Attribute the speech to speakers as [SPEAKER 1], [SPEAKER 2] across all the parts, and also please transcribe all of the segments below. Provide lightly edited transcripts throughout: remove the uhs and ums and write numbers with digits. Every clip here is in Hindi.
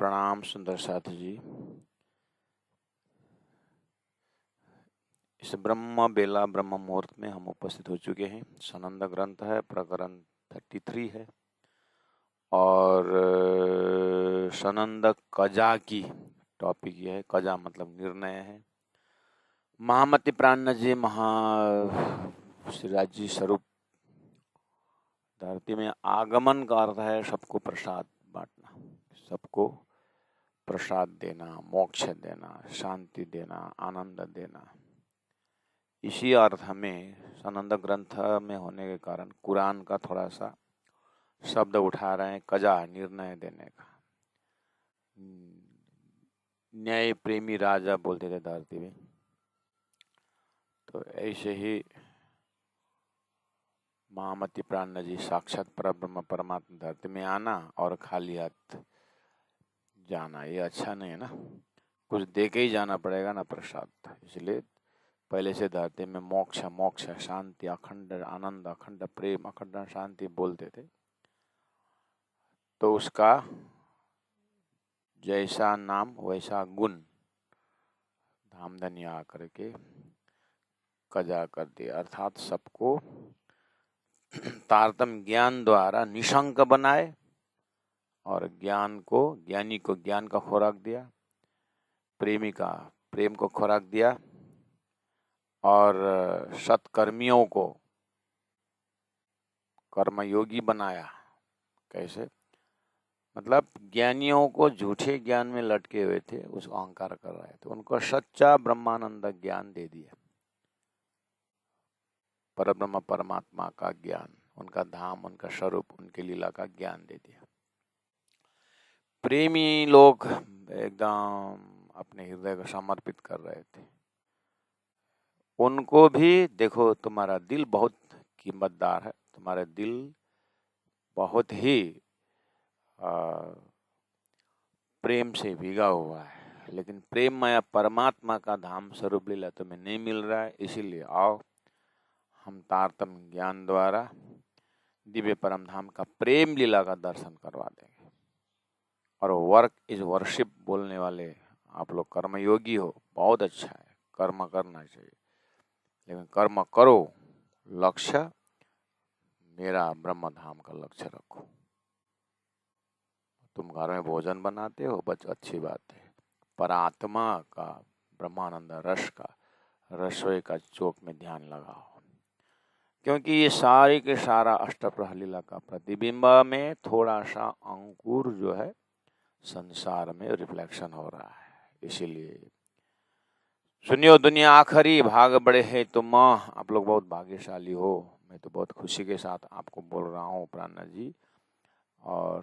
[SPEAKER 1] प्रणाम सुंदर साथी जी। इस ब्रह्म बेला ब्रह्म मुहूर्त में हम उपस्थित हो चुके हैं। सनंद ग्रंथ है, प्रकरण 33 है और सनंद कजा की टॉपिक ये है। कजा मतलब निर्णय है। महामति प्राण जी श्रीराज जी स्वरूप धरती में आगमन का अर्थ है सबको प्रसाद बांटना, सबको प्रसाद देना, मोक्ष देना, शांति देना, आनंद देना। इसी अर्थ में सनंद ग्रंथ में होने के कारण कुरान का थोड़ा सा शब्द उठा रहे हैं। कजा निर्णय देने का। न्याय प्रेमी राजा बोलते थे धरती में, तो ऐसे ही महामति प्राण जी साक्षात परब्रह्म परमात्मा धरती में आना और खाली हाथ जाना, ये अच्छा नहीं है ना। कुछ दे के ही जाना पड़ेगा ना प्रसाद। इसलिए पहले से धरती में मोक्ष मोक्ष शांति, अखंड आनंद, अखंड प्रेम, अखंड शांति बोलते थे। तो उसका जैसा नाम वैसा गुण धामधनी आकर के कजा कर दिया, अर्थात सबको तारतम्य ज्ञान द्वारा निशंक बनाए और ज्ञानी को ज्ञान का खुराक दिया, प्रेमी का प्रेम को खुराक दिया और सत्कर्मियों को कर्मयोगी बनाया। कैसे? मतलब ज्ञानियों को झूठे ज्ञान में लटके हुए थे, उस अहंकार कर रहे थे, उनको सच्चा ब्रह्मानंद ज्ञान दे दिया, परब्रह्म परमात्मा का ज्ञान, उनका धाम, उनका स्वरूप, उनके लीला का ज्ञान दे दिया। प्रेमी लोग एकदम अपने हृदय को समर्पित कर रहे थे। उनको भी देखो, तुम्हारा दिल बहुत कीमतदार है, तुम्हारा दिल बहुत ही प्रेम से भीगा हुआ है, लेकिन प्रेममय परमात्मा का धाम स्वरूप लीला तुम्हें नहीं मिल रहा है। इसीलिए आओ, हम तारतम्य ज्ञान द्वारा दिव्य परम धाम का प्रेम लीला का दर्शन करवा देंगे। और वर्क इज वर्शिप बोलने वाले आप लोग कर्मयोगी हो, बहुत अच्छा है, कर्म करना चाहिए, लेकिन कर्म करो, लक्ष्य मेरा ब्रह्म धाम का लक्ष्य रखो। तुम घर में भोजन बनाते हो, बस अच्छी बात है, पर आत्मा का ब्रह्मानंद रस का रसोई का चौक में ध्यान लगाओ, क्योंकि ये सारी के सारा अष्टप्रहर लीला का प्रतिबिंब में थोड़ा सा अंकुर जो है संसार में रिफ्लेक्शन हो रहा है। इसीलिए सुनियो दुनिया आखिरी भाग बड़े है तुम, आप लोग बहुत भाग्यशाली हो। मैं तो बहुत खुशी के साथ आपको बोल रहा हूँ प्राणा जी, और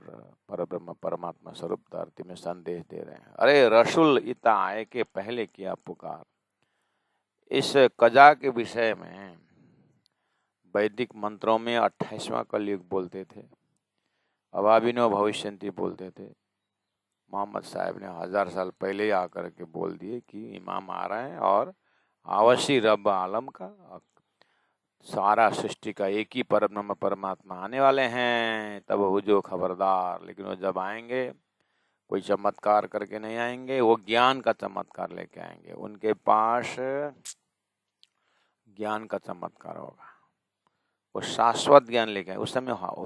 [SPEAKER 1] परब्रह्म परमात्मा स्वरूप धरती में संदेश दे रहे हैं। अरे रसूल इता आए के पहले किया पुकार। इस कजा के विषय में वैदिक मंत्रों में 28वां कलयुग बोलते थे, अभाविनो भविष्यन्ति बोलते थे। मोहम्मद साहब ने 1000 साल पहले ही आकर के बोल दिए कि इमाम आ रहे हैं और अवश्य रब आलम का सारा सृष्टि का एक ही परब्रह्म परमात्मा आने वाले हैं, तब हो जो खबरदार। लेकिन वो जब आएंगे कोई चमत्कार करके नहीं आएंगे, वो ज्ञान का चमत्कार लेके आएंगे। उनके पास ज्ञान का चमत्कार होगा, वो शाश्वत ज्ञान लेके आए। उस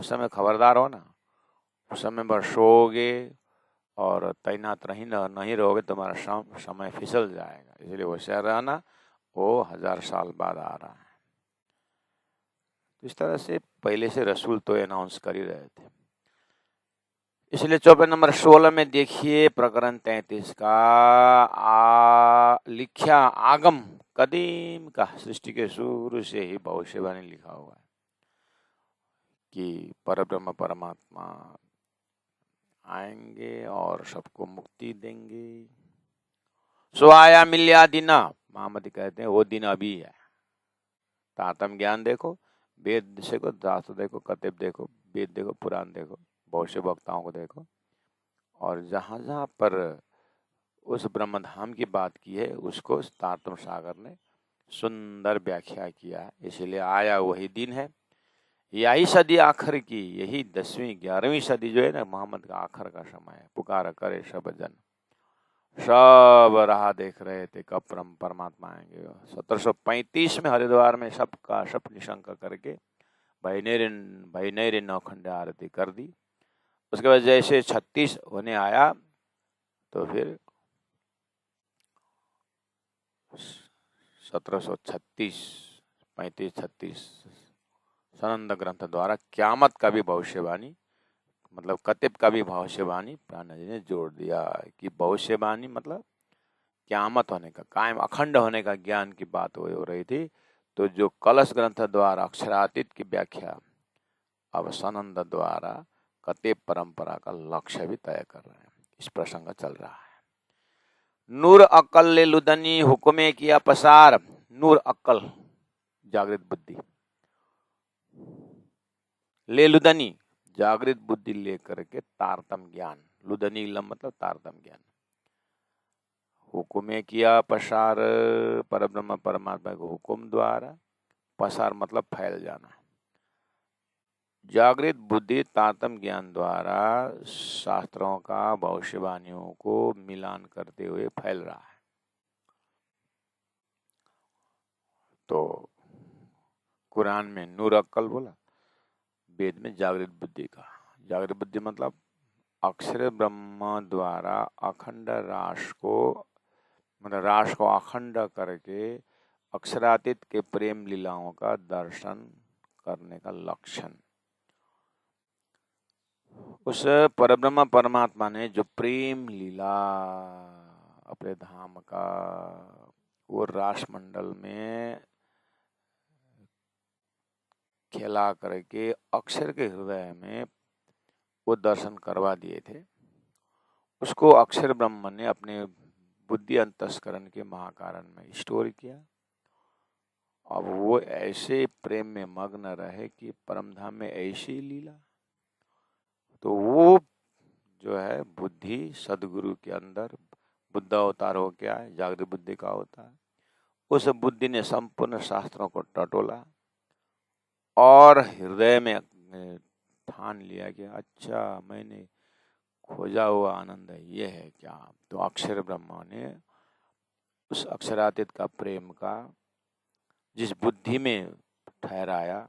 [SPEAKER 1] समय खबरदार हो ना, उस समय बस सोओगे और तैनात नहीं रहोगे, तुम्हारा समय फिसल जाएगा। इसलिए होशियार रहना, वो 1000 साल बाद आ रहा है। तो इस तरह से पहले से रसूल तो अनाउंस कर ही रहे थे। इसलिए चौपाई नंबर 16 में देखिए, प्रकरण 33 का लिख्या आगम कदीम का, सृष्टि के शुरू से ही भविष्यवाणी लिखा हुआ है कि परब्रह्म परमात्मा आएंगे और सबको मुक्ति देंगे। सो आया मिल्या दिना, महामती कहते हैं वो दिन अभी है। तातम ज्ञान देखो, वेद देखो, शास्त्र देखो, कतेब देखो, वेद देखो, पुराण देखो, भविष्य वक्ताओं को देखो, और जहाँ जहाँ पर उस ब्रह्मधाम की बात की है उसको तारतम सागर ने सुंदर व्याख्या किया है। इसलिए आया वही दिन है। यही सदी आखिर की, यही 10वीं 11वीं सदी जो है ना, मोहम्मद का आखिर का समय है। पुकारा करे सब जन, सब राह देख रहे थे कब परमात्मा आएंगे। 1735 में हरिद्वार में सबका सब निशंक करके भाई नेरी नौखंड आरती कर दी। उसके बाद जैसे 36 होने आया तो फिर 1736 35 36 सनंद ग्रंथ द्वारा क्यामत का भी भविष्यवाणी, मतलब कतिब का भी भविष्यवाणी प्राण जी ने जोड़ दिया कि भविष्यवाणी मतलब क्यामत होने का, कायम अखंड होने का ज्ञान की बात हो रही थी। तो जो कलश ग्रंथ द्वारा अक्षरातीत की व्याख्या अब सनंद द्वारा कतिब परंपरा का लक्ष्य भी तय कर रहे हैं। इस प्रसंग चल रहा है। नूर अक्ल ले लुदनी हुक्मे किया पसार। नूर अक्ल जागृत बुद्धि, ले लुदनी जागृत बुद्धि लेकर के तारतम ज्ञान, लुदनी इलम मतलब तारतम ज्ञान, हुक्मे किया पसार परब्रह्म परमात्मा के हुक्म द्वारा, पसार मतलब फैल जाना। जागृत बुद्धि तारतम ज्ञान द्वारा शास्त्रों का भविष्यवाणियों को मिलान करते हुए फैल रहा है। तो कुरान में नूर अक्ल बोला, वेद में जागृत बुद्धि का। जागृत बुद्धि मतलब अक्षर ब्रह्म द्वारा अखंड राश को, मतलब राश को अखंड करके अक्षरातीत के प्रेम लीलाओं का दर्शन करने का लक्षण। उस परब्रह्म परमात्मा ने जो प्रेम लीला अपने धाम का वो रास मंडल में खेला करके अक्षर के हृदय में वो दर्शन करवा दिए थे। उसको अक्षर ब्रह्म ने अपने बुद्धि अंतस्करण के महाकारण में स्टोर किया। अब वो ऐसे प्रेम में मग्न रहे कि परमधाम में ऐसी लीला। तो वो जो है बुद्धि सदगुरु के अंदर बुद्ध अवतार हो के आए, जागृत बुद्धि का होता है। उस बुद्धि ने संपूर्ण शास्त्रों को टटोला और हृदय में ठान लिया कि अच्छा मैंने खोजा हुआ आनंद ये है क्या। तो अक्षर ब्रह्मा ने उस अक्षरातीत का प्रेम का जिस बुद्धि में ठहराया,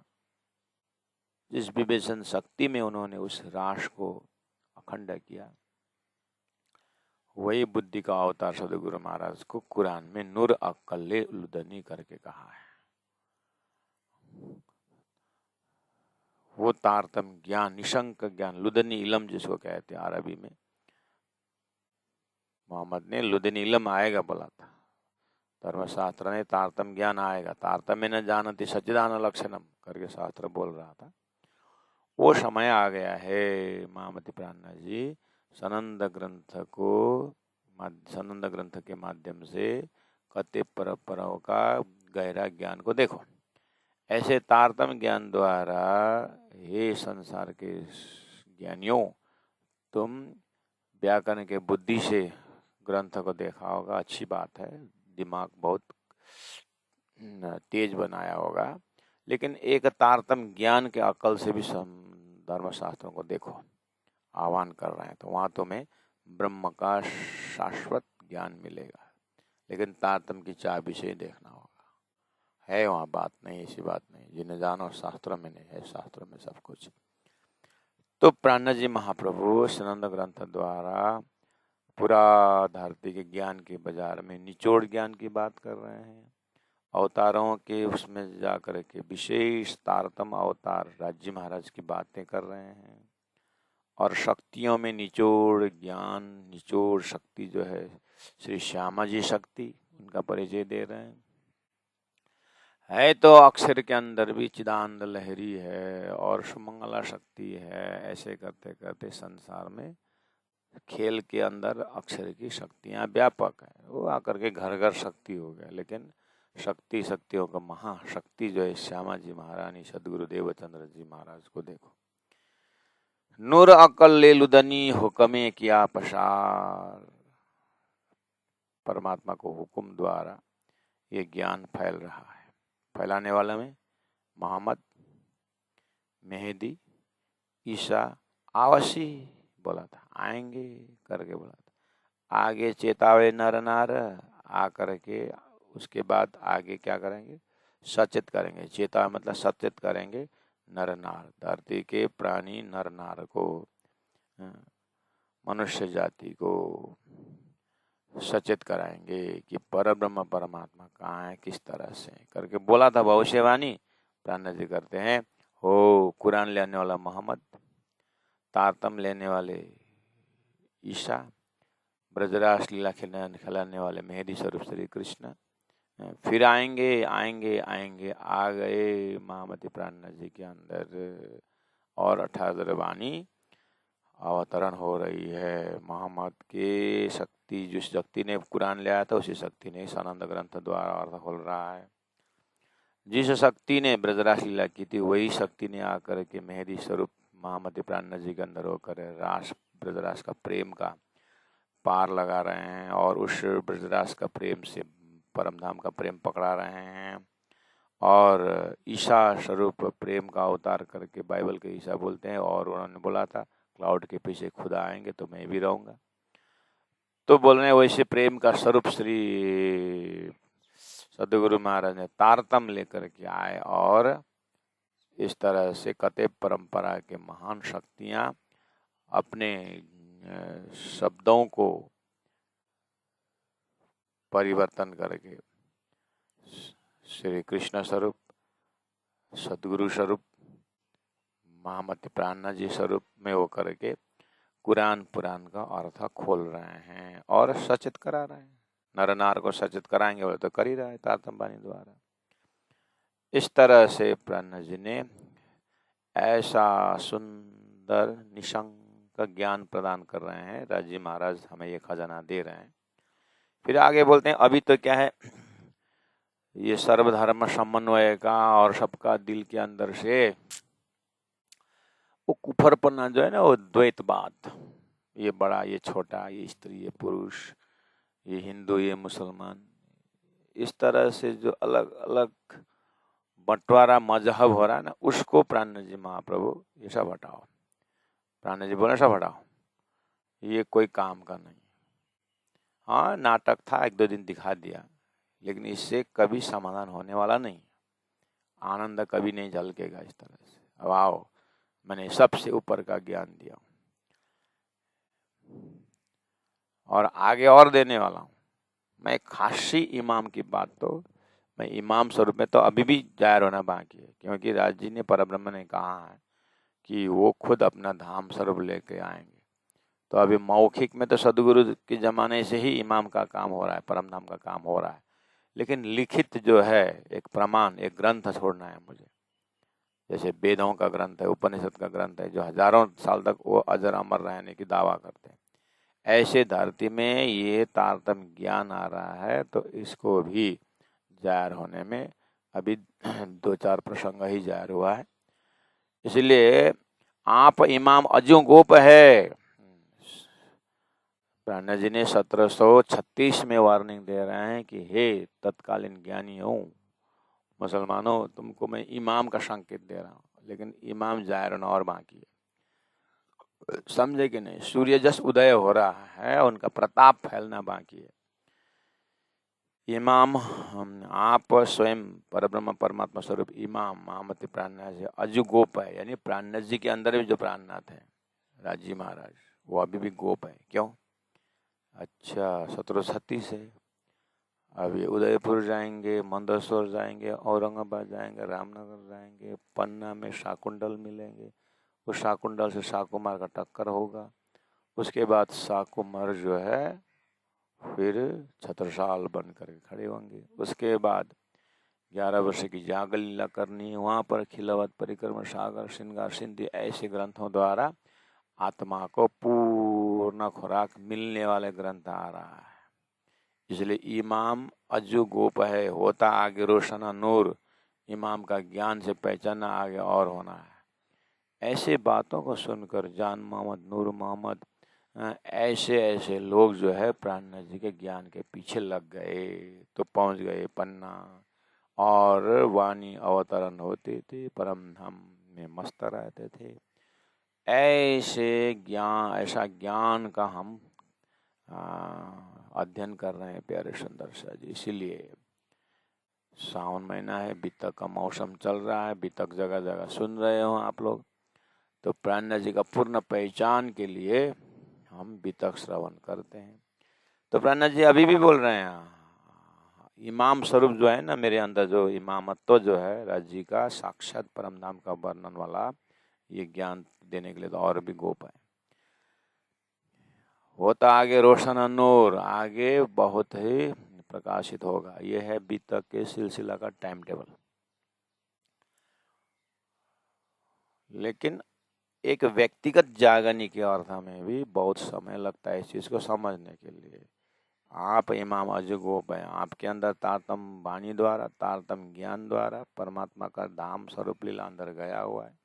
[SPEAKER 1] जिस विवेचन शक्ति में उन्होंने उस राश को अखंड किया, वही बुद्धि का अवतार सदगुरु महाराज को कुरान में नूर अक्ल लुदनी करके कहा है। वो तारतम ज्ञान, निशंक ज्ञान, लुदनी इलम जिसको कहते हैं अरबी में, मोहम्मद ने लुदनी इलम आएगा बोला था। धर्मशास्त्र ने तारतम ज्ञान आएगा, तारतम्य न जानती सच्चिदानंद लक्षणम करके शास्त्र बोल रहा था। वो समय आ गया है महामति प्राणनाथ जी, सनंद ग्रंथ के माध्यम से कतिब परंपराओं का गहरा ज्ञान को देखो। ऐसे तारतम ज्ञान द्वारा हे संसार के ज्ञानियों, तुम व्याकरण के बुद्धि से ग्रंथ को देखा होगा, अच्छी बात है, दिमाग बहुत तेज बनाया होगा, लेकिन एक तारतम ज्ञान के अकल से भी धर्मशास्त्रों को देखो, आह्वान कर रहे हैं। तो वहां तुम्हें ब्रह्म का शाश्वत ज्ञान मिलेगा, लेकिन तारतम की चाबी से ही देखना होगा। है वहाँ बात नहीं, ऐसी बात नहीं, जिन्हें जानो शास्त्रों में नहीं है, शास्त्रों में सब कुछ। तो प्राणनाथ जी महाप्रभु सनंद ग्रंथ द्वारा पूरा धरती के ज्ञान के बाजार में निचोड़ ज्ञान की बात कर रहे हैं। अवतारों के उसमें जाकर के विशेष तारतम अवतार राज्य महाराज की बातें कर रहे हैं, और शक्तियों में निचोड़ ज्ञान, निचोड़ शक्ति जो है श्री श्यामा जी शक्ति, उनका परिचय दे रहे हैं। है तो अक्षर के अंदर भी चिदानंद लहरी है और सुमंगला शक्ति है। ऐसे करते करते संसार में खेल के अंदर अक्षर की शक्तियां व्यापक है। वो आकर के घर घर शक्ति हो गया, लेकिन शक्ति शक्तियों का महाशक्ति जो है श्यामा जी महारानी सदगुरु देवचंद्र जी महाराज को देखो। नूर अकल ले लुदनी हुक्मे किया पसार, परमात्मा को हुक्म द्वारा ये ज्ञान फैल रहा है। फैलाने वाला में मोहम्मद, मेहदी, ईसा, आवसी बोला था, आएंगे करके बोला था। आगे चेतावे नर नार आकर के उसके बाद आगे क्या करेंगे, सचेत करेंगे। चेता मतलब सचेत करेंगे नर नार, धरती के प्राणी नर नार को, मनुष्य जाति को सचेत कराएंगे कि परब्रह्म परमात्मा कहाँ है, किस तरह से करके बोला था। भविष्यवाणी प्राण जी करते हैं। हो कुरान लेने वाला मोहम्मद, तारतम लेने वाले ईसा, ब्रजरास लीला खिलाने वाले मेहदी स्वरूप श्री कृष्ण, फिर आएंगे आएंगे आएंगे, आ गए महामती प्राणनाथ जी के अंदर। और 18 वाणी अवतरण हो रही है। मोहम्मद के शक्ति, जिस शक्ति ने कुरान ले आया था उसी शक्ति ने आनंद ग्रंथ द्वारा अर्थ खोल रहा है। जिस शक्ति ने ब्रजरास लीला की थी वही शक्ति ने आकर के मेहदी स्वरूप महामती प्राणनाथ जी के अंदर होकर रास ब्रजरास का प्रेम का पार लगा रहे हैं और उस ब्रजरास का प्रेम से परमधाम का प्रेम पकड़ा रहे हैं। और ईसा स्वरूप प्रेम का अवतार करके बाइबल के ईसा बोलते हैं। और उन्होंने बोला था क्लाउड के पीछे खुदा आएंगे तो मैं भी रहूंगा। तो बोल रहे वैसे प्रेम का स्वरूप श्री सदगुरु महाराज ने तारतम लेकर के आए और इस तरह से कते परंपरा के महान शक्तियां अपने शब्दों को परिवर्तन करके श्री कृष्ण स्वरूप, सदगुरु स्वरूप, महामती प्राणनाथ जी स्वरूप में वो करके कुरान पुराण का अर्थ खोल रहे हैं और सचेत करा रहे हैं। नर नार को सचेत कराएंगे बोले तो कर ही रहा है तारतम वाणी द्वारा। इस तरह से प्राणनाथ जी ने ऐसा सुंदर निशंक ज्ञान प्रदान कर रहे हैं। राज जी महाराज हमें ये खजाना दे रहे हैं। फिर आगे बोलते हैं अभी तो क्या है, ये सर्वधर्म समन्वय का और सबका दिल के अंदर से वो कुफरपना जो है ना, वो द्वैतवाद, ये बड़ा ये छोटा, ये स्त्री ये पुरुष, ये हिंदू ये मुसलमान, इस तरह से जो अलग अलग बंटवारा मजहब हो रहा है ना, उसको प्राणनाथ जी महाप्रभु ये सब हटाओ। प्राणनाथ जी बोले सब हटाओ, ये कोई काम का नहीं। हाँ नाटक था, 1-2 दिन दिखा दिया, लेकिन इससे कभी समाधान होने वाला नहीं। आनंद कभी नहीं झलकेगा इस तरह से। अब आओ, मैंने सबसे ऊपर का ज्ञान दिया और आगे और देने वाला हूँ। मैं खासी इमाम की बात तो मैं इमाम स्वरूप में तो अभी भी जाहिर होना बाकी है, क्योंकि राज जी ने परब्रह्म ने कहा है कि वो खुद अपना धाम स्वरूप लेके आएंगे। तो अभी मौखिक में तो सदगुरु के जमाने से ही इमाम का काम हो रहा है, परमधाम का काम हो रहा है, लेकिन लिखित जो है एक प्रमाण, एक ग्रंथ छोड़ना है मुझे। जैसे वेदों का ग्रंथ है, उपनिषद का ग्रंथ है, जो हजारों साल तक वो अजर अमर रहने की दावा करते हैं। ऐसे धरती में ये तारतम ज्ञान आ रहा है, तो इसको भी जाहिर होने में अभी 2-4 प्रसंग ही जाहिर हुआ है। इसलिए आप इमाम अजू गोप है। प्राणनाथ जी ने 1736 में वार्निंग दे रहे हैं कि हे तत्कालीन ज्ञानियों, मुसलमानों, तुमको मैं इमाम का संकेत दे रहा हूँ, लेकिन इमाम जाहिर होना और बाकी है। समझे कि नहीं? सूर्य जस उदय हो रहा है, उनका प्रताप फैलना बाकी है। इमाम आप स्वयं परब्रह्म परमात्मा स्वरूप इमाम महामती प्राणनाथ जी अजू गोप है, यानी प्राणनाथ जी के अंदर भी जो प्राणनाथ है राज जी महाराज, वो अभी भी गोप है। क्यों? अच्छा 1736 है। अभी उदयपुर जाएंगे, मंदसौर जाएंगे, औरंगाबाद जाएंगे, रामनगर जाएंगे, पन्ना में शाकुंडल मिलेंगे, उस शाकुंडल से शाकुमार का टक्कर होगा। उसके बाद शाकुमार जो है फिर छत्रसाल बन कर खड़े होंगे। उसके बाद 11 वर्ष की जाग लीला करनी है, वहाँ पर खिलावत परिक्रम सागर श्रृंगार सिंधु ऐसे ग्रंथों द्वारा आत्मा को पूर्ण खुराक मिलने वाले ग्रंथ आ रहा है। इसलिए इमाम अज्जू गोप है, होता आगे रोशना नूर, इमाम का ज्ञान से पहचाना आगे और होना है। ऐसे बातों को सुनकर जान मोहम्मद, नूर मोहम्मद, ऐसे ऐसे लोग जो है प्राणनाथ जी के ज्ञान के पीछे लग गए, तो पहुंच गए पन्ना और वाणी अवतरण होते थे परम धाम में मस्त रहते थे। ऐसा ज्ञान का हम अध्ययन कर रहे हैं प्यारे सुंदर सा जी। इसीलिए सावन महीना है, बीतक का मौसम चल रहा है, बीतक जगह जगह सुन रहे हो आप लोग। तो प्राणनाथ जी का पूर्ण पहचान के लिए हम बीतक श्रवण करते हैं। तो प्राणनाथ जी अभी भी बोल रहे हैं, इमाम स्वरूप जो है ना मेरे अंदर, जो इमामत्व जो है राज्य का साक्षात परम धाम का वर्णन वाला, ये ज्ञान देने के लिए तो और भी गोप है। होता आगे रोशन नूर, आगे बहुत ही प्रकाशित होगा। यह है बीतक के सिलसिला का टाइम टेबल। लेकिन एक व्यक्तिगत जागने के अर्थ में भी बहुत समय लगता है इस चीज को समझने के लिए। आप इमाम अजगोप है, आपके अंदर तारतम वाणी द्वारा, तारतम ज्ञान द्वारा परमात्मा का धाम स्वरूप लीला अंदर गया हुआ है,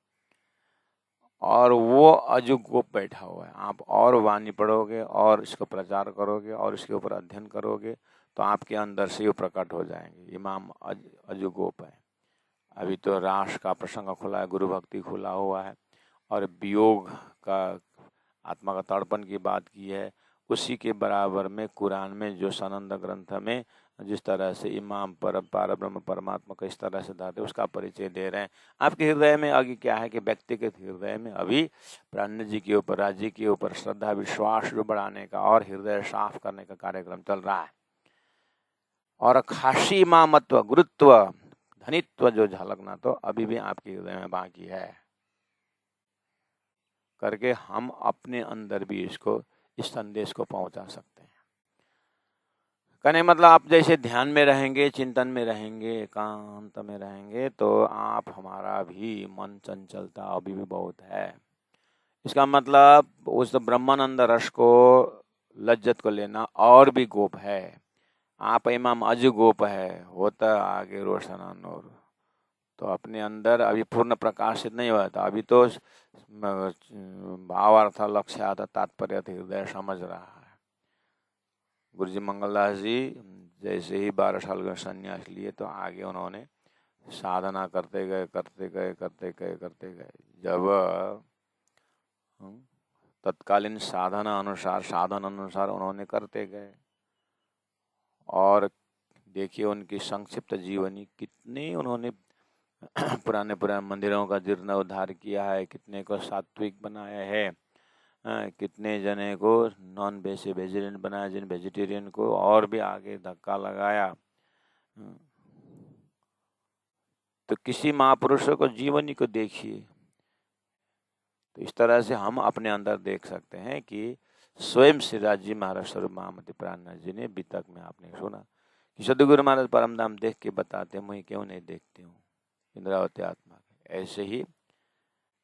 [SPEAKER 1] और वो अजगोप बैठा हुआ है। आप और वाणी पढ़ोगे और इसको प्रचार करोगे और इसके ऊपर अध्ययन करोगे तो आपके अंदर से ये प्रकट हो जाएंगे। इमाम अजगोप है। अभी तो रास का प्रसंग खुला है, गुरु भक्ति खुला हुआ है, और वियोग का, आत्मा का तड़पन की बात की है। उसी के बराबर में कुरान में जो सनंद ग्रंथ में जिस तरह से इमाम पार ब्रह्म परमात्मा का इस तरह से धाते उसका परिचय दे रहे हैं। आपके हृदय में आगे क्या है कि व्यक्तिगत हृदय में अभी प्राणनाथ जी के ऊपर, राज्य के ऊपर श्रद्धा विश्वास जो बढ़ाने का और हृदय साफ करने का कार्यक्रम चल रहा है। और खासी इमामत्व, गुरुत्व, धनित्व जो झलकना तो अभी भी आपके हृदय में बाकी है करके हम अपने अंदर भी इसको, इस संदेश को पहुंचा सकते हैं। कहने मतलब आप जैसे ध्यान में रहेंगे, चिंतन में रहेंगे, एकांत में रहेंगे तो आप, हमारा भी मन चंचलता अभी भी बहुत है। इसका मतलब उस ब्रह्मानंद रस को, लज्जत को लेना और भी गोप है। आप इमाम अज गोप है, होता आगे रोशन नूर। तो अपने अंदर अभी पूर्ण प्रकाशित नहीं हुआ था, अभी तो भावार्थ, लक्ष्य, तात्पर्य हृदय समझ रहा है। गुरु जी मंगलदास जी जैसे ही 12 साल का संन्यास लिए तो आगे उन्होंने साधना करते गए। जब तत्कालीन साधना अनुसार, साधन अनुसार उन्होंने करते गए, और देखिए उनकी संक्षिप्त जीवनी, कितने उन्होंने पुराने मंदिरों का जीर्णोद्धार किया है, कितने को सात्विक बनाया है, कितने जने को नॉन वेजिटेरियन बनाया, जिन वेजिटेरियन को और भी आगे धक्का लगाया। तो किसी महापुरुष को जीवनी को देखिए। तो इस तरह से हम अपने अंदर देख सकते हैं कि स्वयं श्री राजी महाराज स्वरूप महामती प्राणनाथ जी ने बीतक में आपने सुना कि सदगुरु महाराज परमधाम देख के बताते, मुझे क्यों नहीं देखती हूँ इंद्रावती आत्मा। ऐसे ही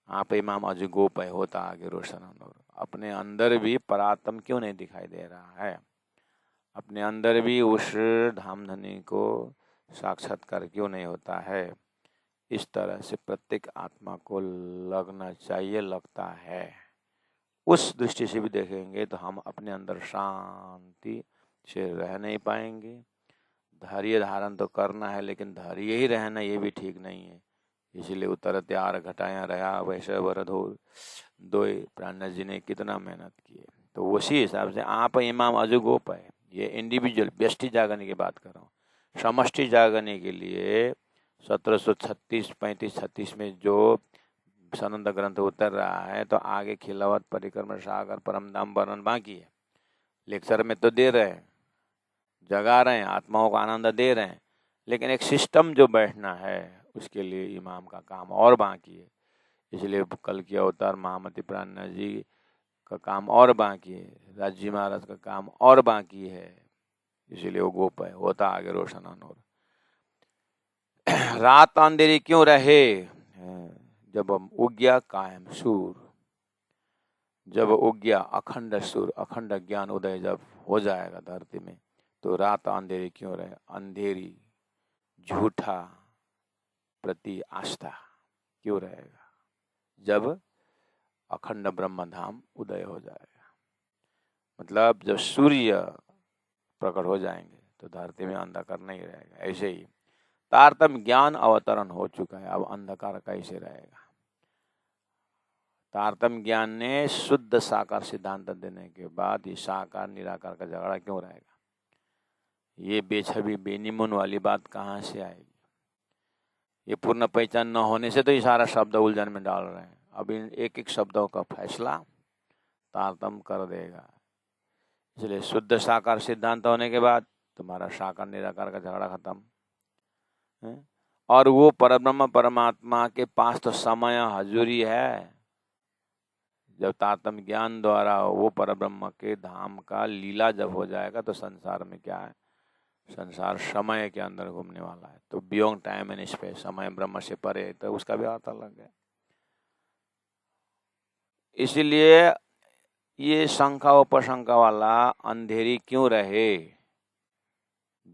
[SPEAKER 1] आप इमाम अजगोप है, होता आगे रोशन नूर। अपने अंदर भी परात्म क्यों नहीं दिखाई दे रहा है, अपने अंदर भी उस धामधनी को साक्षात्कार क्यों नहीं होता है। इस तरह से प्रत्येक आत्मा को लगना चाहिए, लगता है। उस दृष्टि से भी देखेंगे तो हम अपने अंदर शांति से रह नहीं पाएंगे। धैर्य धारण तो करना है, लेकिन धैर्य ही रहना ये भी ठीक नहीं है। इसलिए उतर त्यार घटाया रहा वैसे वरद हो दो। प्राणनाथ जी ने कितना मेहनत की है। तो उसी हिसाब से आप इमाम अजगोप है। ये इंडिविजुअल व्यष्टि जागने की बात कर रहा हूँ। समष्टि जागने के लिए 1736, 35, 36 में जो सनंद ग्रंथ उतर रहा है, तो आगे खिलावत, परिक्रम, सागर, परमधाम वर्णन बाकी है। लेक्चर में तो दे रहे हैं, जगा रहे हैं, आत्माओं को आनंद दे रहे हैं, लेकिन एक सिस्टम जो बैठना है उसके लिए इमाम का काम और बाकी है। इसलिए कल की अवतार महामती प्राणनाथ जी का काम और बाकी है, राज्य महाराज का काम और बाकी है। इसीलिए वो गोप है, होता आगे रोशन नूर। रात अंधेरी क्यों रहे, जब उग्या कायम सूर, जब उग्या अखंड सूर, अखंड ज्ञान उदय जब हो जाएगा धरती में, तो रात अंधेरी क्यों रहे, अंधेरी झूठा प्रति आस्था क्यों रहेगा, जब अखंड ब्रह्म धाम उदय हो जाएगा। मतलब जब सूर्य प्रकट हो जाएंगे तो धरती में अंधकार नहीं रहेगा। ऐसे ही तारतम ज्ञान अवतरण हो चुका है, अब अंधकार कैसे रहेगा। तारतम्य ज्ञान ने शुद्ध साकार सिद्धांत देने के बाद ये साकार निराकार का झगड़ा क्यों रहेगा? ये बेछबी बेनिमुन वाली बात कहाँ से आएगी? ये पूर्ण पहचान न होने से तो ये सारा शब्द उलझन में डाल रहे हैं। अब इन एक एक शब्दों का फैसला तारतम्य कर देगा। इसलिए शुद्ध साकार सिद्धांत होने के बाद तुम्हारा साकार निराकार का झगड़ा खत्म है। और वो परब्रह्म परमात्मा के पास तो समय हजूरी है। जब तारतम्य ज्ञान द्वारा वो परब्रह्म के धाम का लीला जब हो जाएगा तो संसार में क्या है? संसार समय के अंदर घूमने वाला है। तो बियॉन्ड टाइम एंड स्पेस, समय ब्रह्म से परे, तो उसका भी अर्थ अलग है। इसीलिए ये शंका उपशंका वाला अंधेरी क्यों रहे?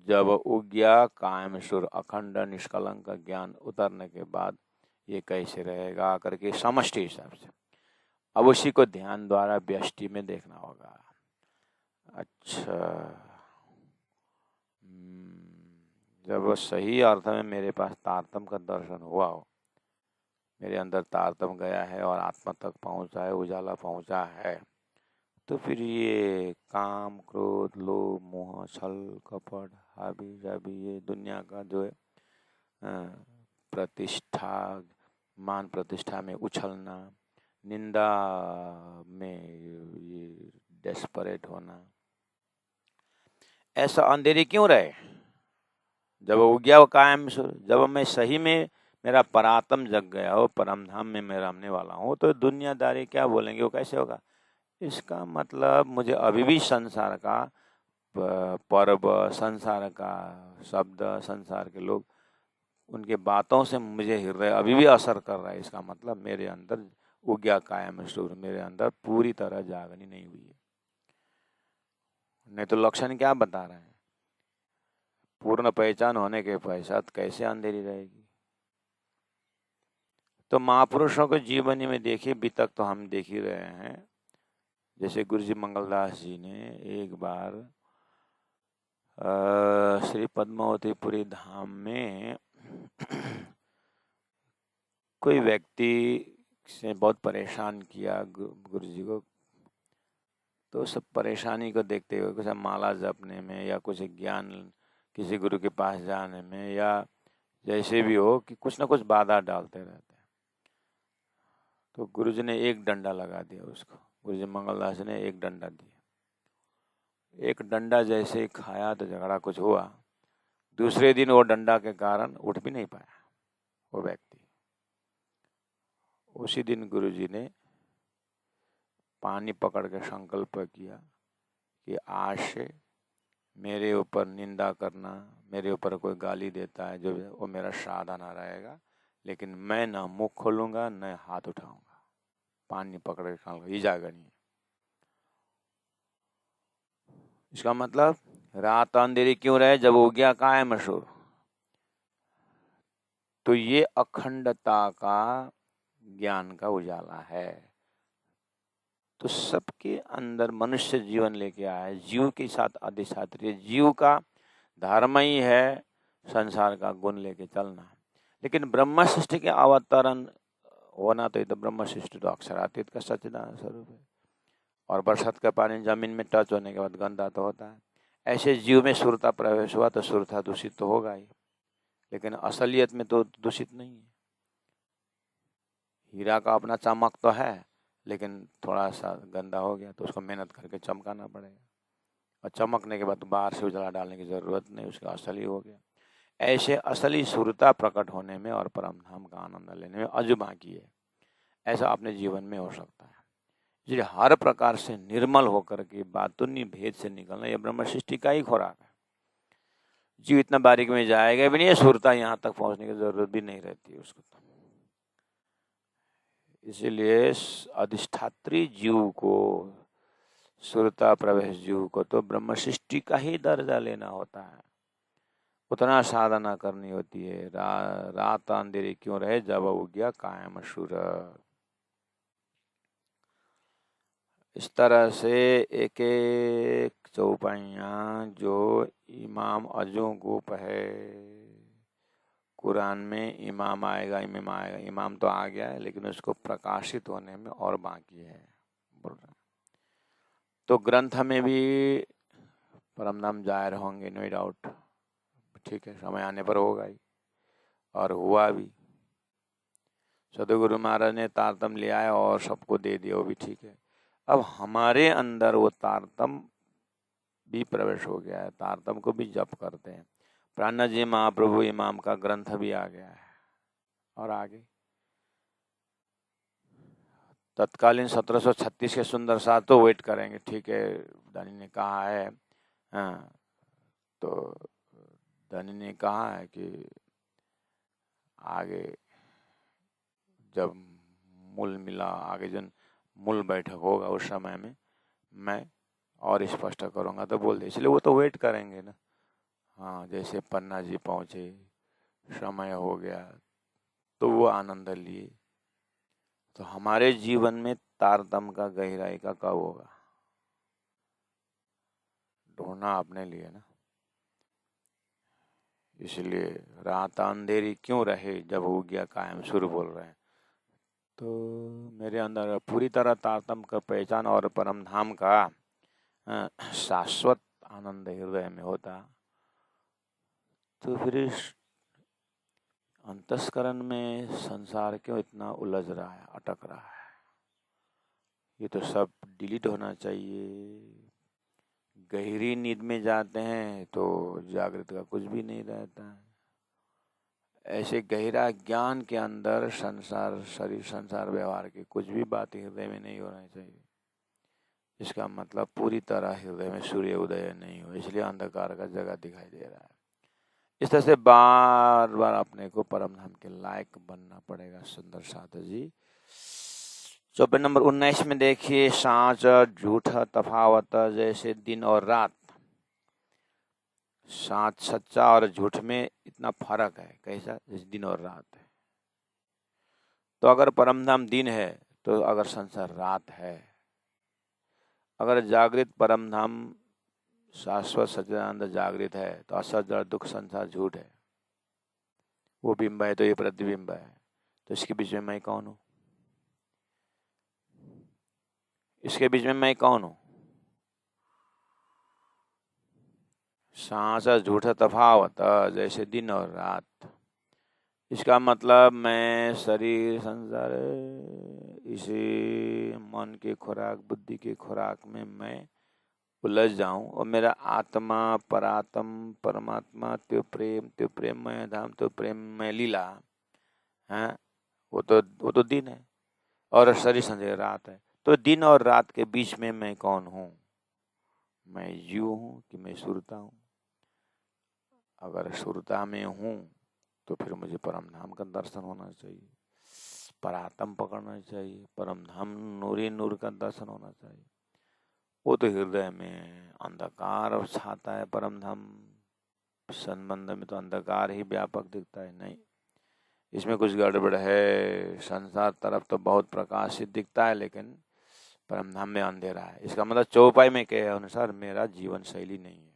[SPEAKER 1] जब उज्ञा कायम सुर अखंड निष्कलंक ज्ञान उतरने के बाद ये कैसे रहेगा करके समष्टि हिसाब से अब उसी को ध्यान द्वारा व्यष्टि में देखना होगा। अच्छा, जब सही अर्थ में मेरे पास तारतम्य का दर्शन हुआ हो, मेरे अंदर तारतम्य गया है और आत्मा तक पहुंचा है, उजाला पहुंचा है, तो फिर ये काम क्रोध लोभ मोह छल कपट हाबी जाबी ये दुनिया का जो है प्रतिष्ठा मान प्रतिष्ठा में उछलना, निंदा में ये डेस्परेट होना, ऐसा अंधेरी क्यों रहे? जब उज्ञा कायम, जब मैं सही में मेरा परात्म जग गया हो, परम धाम में मैं रहने वाला हूँ, तो दुनियादारी क्या बोलेंगे वो कैसे होगा? इसका मतलब मुझे अभी भी संसार का पर्व, संसार का शब्द, संसार के लोग, उनके बातों से मुझे हृदय अभी भी असर कर रहा है। इसका मतलब मेरे अंदर उज्ञा कायम सूर मेरे अंदर पूरी तरह जागनी नहीं हुई है। नहीं तो लक्षण क्या बता रहे हैं? पूर्ण पहचान होने के पश्चात कैसे अंधेरी रहेगी? तो महापुरुषों के जीवनी में देखिए, अभी तक तो हम देख ही रहे हैं। जैसे गुरु जी मंगलदास जी ने एक बार श्री पद्मावतीपुरी धाम में कोई व्यक्ति से बहुत परेशान किया गुरु जी को। तो सब परेशानी को देखते हुए कुछ माला जपने में या कुछ ज्ञान किसी गुरु के पास जाने में या जैसे भी हो कि कुछ ना कुछ बाधा डालते रहते हैं। तो गुरु जी ने एक डंडा लगा दिया उसको। गुरु जी मंगलदास ने एक डंडा दिया। एक डंडा जैसे ही खाया तो झगड़ा कुछ हुआ। दूसरे दिन वो डंडा के कारण उठ भी नहीं पाया वो व्यक्ति। उसी दिन गुरु जी ने पानी पकड़ के संकल्प किया कि आज से मेरे ऊपर निंदा करना, मेरे ऊपर कोई गाली देता है जो वो मेरा साधना रहेगा, लेकिन मैं न मुख खोलूंगा न हाथ उठाऊंगा। पानी पकड़ के संकल्प ही जाएगा नहीं। इसका मतलब रात अंधेरी क्यों रहे जब हो गया कायम सूर? तो ये अखंडता का ज्ञान का उजाला है। तो सबके अंदर मनुष्य जीवन लेके आया है, जीव के साथ अधिष्ठात्री। जीव का धर्म ही है संसार का गुण लेके चलना। लेकिन ब्रह्म सृष्टि के अवतरण होना तो ये तो ब्रह्म सृष्टि तो अक्षरातीत का सच्चिदानंद स्वरूप है। और बरसात का पानी जमीन में टच होने के बाद गंदा तो होता है। ऐसे जीव में सुरता प्रवेश हुआ तो सुरता दूषित तो होगा ही, लेकिन असलियत में तो दूषित नहीं है। हीरा का अपना चमक तो है, लेकिन थोड़ा सा गंदा हो गया तो उसको मेहनत करके चमकाना पड़ेगा, और चमकने के बाद बाहर से उजाला डालने की जरूरत नहीं, उसका असली हो गया। ऐसे असली सुरता प्रकट होने में और परम धाम का आनंद लेने में अजू बाकी है। ऐसा अपने जीवन में हो सकता है। इसलिए हर प्रकार से निर्मल होकर के बातुन्य भेद से निकलना यह ब्रह्म सृष्टि का ही खुराक है। जीव इतना बारीक में जाएगा भी नहीं, सुरता यहाँ तक पहुंचने की जरूरत भी नहीं रहती है उसको। इसीलिए अधिष्ठात्री जीव को, सुरता प्रवेश जीव को तो ब्रह्म सृष्टि का ही दर्जा लेना होता है। उतना साधना करनी होती है। रात अंधेरी क्यों रहे जब हो गया कायम सूर। इस तरह से एक एक चौपाइयाँ जो इमाम अजू गुप है, कुरान में इमाम आएगा, इमाम आएगा, इमाम तो आ गया है लेकिन उसको प्रकाशित होने में और बाकी है बोल रहे हैं। तो ग्रंथ में भी परम धाम जाहिर होंगे, नो डाउट, ठीक है, समय आने पर होगा ही, और हुआ भी। सदगुरु महाराज ने तारतम ले आया और सबको दे दिया, वो भी ठीक है। अब हमारे अंदर वो तारतम भी प्रवेश हो गया है, तारतम को भी जप करते हैं। प्राणनाथ जी महाप्रभु इमाम का ग्रंथ भी आ गया है, और आगे तत्कालीन 1736 के सुंदर साथ तो वेट करेंगे, ठीक है, धनी ने कहा है। हाँ, तो धनी ने कहा है कि आगे जब मूल मिला, आगे जब मूल बैठक होगा उस समय में मैं और स्पष्ट करूँगा, तो बोल दे, इसलिए वो तो वेट करेंगे ना। हाँ, जैसे पन्ना जी पहुँचे, समय हो गया तो वो आनंद लिए। तो हमारे जीवन में तारतम का गहराई का कब होगा, ढूंढना अपने लिए ना। इसलिए रात अंधेरी क्यों रहे जब हो गया कायम, सुर बोल रहे हैं। तो मेरे अंदर पूरी तरह तारतम का पहचान और परम धाम का शाश्वत आनंद हृदय में होता, तो फिर इस अंतस्करण में संसार क्यों इतना उलझ रहा है, अटक रहा है। ये तो सब डिलीट होना चाहिए। गहरी नींद में जाते हैं तो जागृत का कुछ भी नहीं रहता है। ऐसे गहरा ज्ञान के अंदर संसार, शरीर, संसार, व्यवहार की कुछ भी बात हृदय में नहीं होना चाहिए। इसका मतलब पूरी तरह हृदय में सूर्य उदय नहीं हो, इसलिए अंधकार का जगह दिखाई दे रहा है। इस तरह से बार बार अपने को परम धाम के लायक बनना पड़ेगा। सुंदर साथ जी, चौपाई नंबर 19 में देखिए, सांच झूठ तफावत जैसे दिन और रात। सांच सच्चा और झूठ में इतना फर्क है, कैसा, जैसे दिन और रात है। तो अगर परमधाम दिन है तो अगर संसार रात है, अगर जागृत परमधाम शाश्वत सच्चिदानंद जागृत है तो असत जड़ दुख संसार झूठ है। वो बिंब है तो ये प्रतिबिंब है, तो इसके बीच में मैं कौन हूँ? इसके बीच में मैं कौन हूँ? सांस झूठा तफावत जैसे दिन और रात। इसका मतलब मैं शरीर, संसार, इसी मन के खुराक, बुद्धि के खुराक में मैं उलझ जाऊं और मेरा आत्मा, परात्म, परमात्मा, त्यो प्रेम में धाम, त्यो प्रेम में लीला है, वो तो दिन है और शरीर संसार रात है। तो दिन और रात के बीच में मैं कौन हूँ? मैं जीव हूँ कि मैं सुरता हूँ? अगर सुरता में हूँ तो फिर मुझे परम धाम का दर्शन होना चाहिए, परात्म पकड़ना चाहिए, परम धाम नूरी नूर का दर्शन होना चाहिए। वो तो हृदय में अंधकार छाता है, परम धाम संबंध में तो अंधकार ही व्यापक दिखता है। नहीं, इसमें कुछ गड़बड़ है। संसार तरफ तो बहुत प्रकाशित दिखता है लेकिन परम धाम में अंधेरा है। इसका मतलब चौपाई में कहे अनुसार मेरा जीवन शैली नहीं है।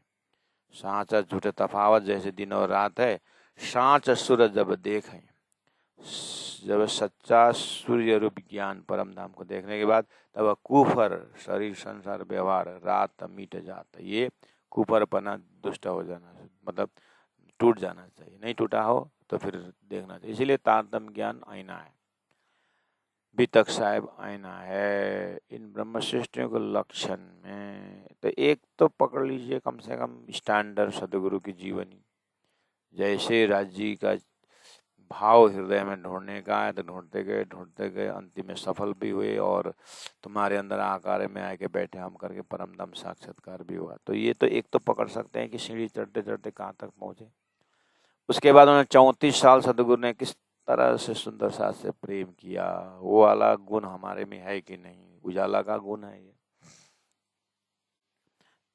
[SPEAKER 1] सांच झूठे तफावत जैसे दिन और रात है। सांच सूरज जब देखें, जब सच्चा सूर्य रूप ज्ञान परम धाम को देखने के बाद तब कुफर शरीर, संसार, व्यवहार रात मिट जाता। ये कुफरपना दुष्ट हो जाना, मतलब टूट जाना चाहिए। नहीं टूटा हो तो फिर देखना चाहिए। इसीलिए तारतम ज्ञान आईना है, बीतक साहेब आईना है। इन ब्रह्म सृष्टियों के लक्षण में तो एक तो पकड़ लीजिए कम से कम स्टैंडर्ड सदगुरु की जीवनी। जैसे राज्य का भाव हृदय में ढूंढने का है तो ढूंढते गए अंतिम में सफल भी हुए और तुम्हारे अंदर आकार में आके बैठे हम करके परम धाम साक्षात्कार भी हुआ। तो ये तो एक तो पकड़ सकते हैं कि सीढ़ी चढ़ते चढ़ते कहाँ तक पहुंचे। उसके बाद उन्होंने 34 साल सदगुरु ने किस तरह से सुंदर साथ से प्रेम किया, वो वाला गुण हमारे में है कि नहीं? उजाला का गुण है ये।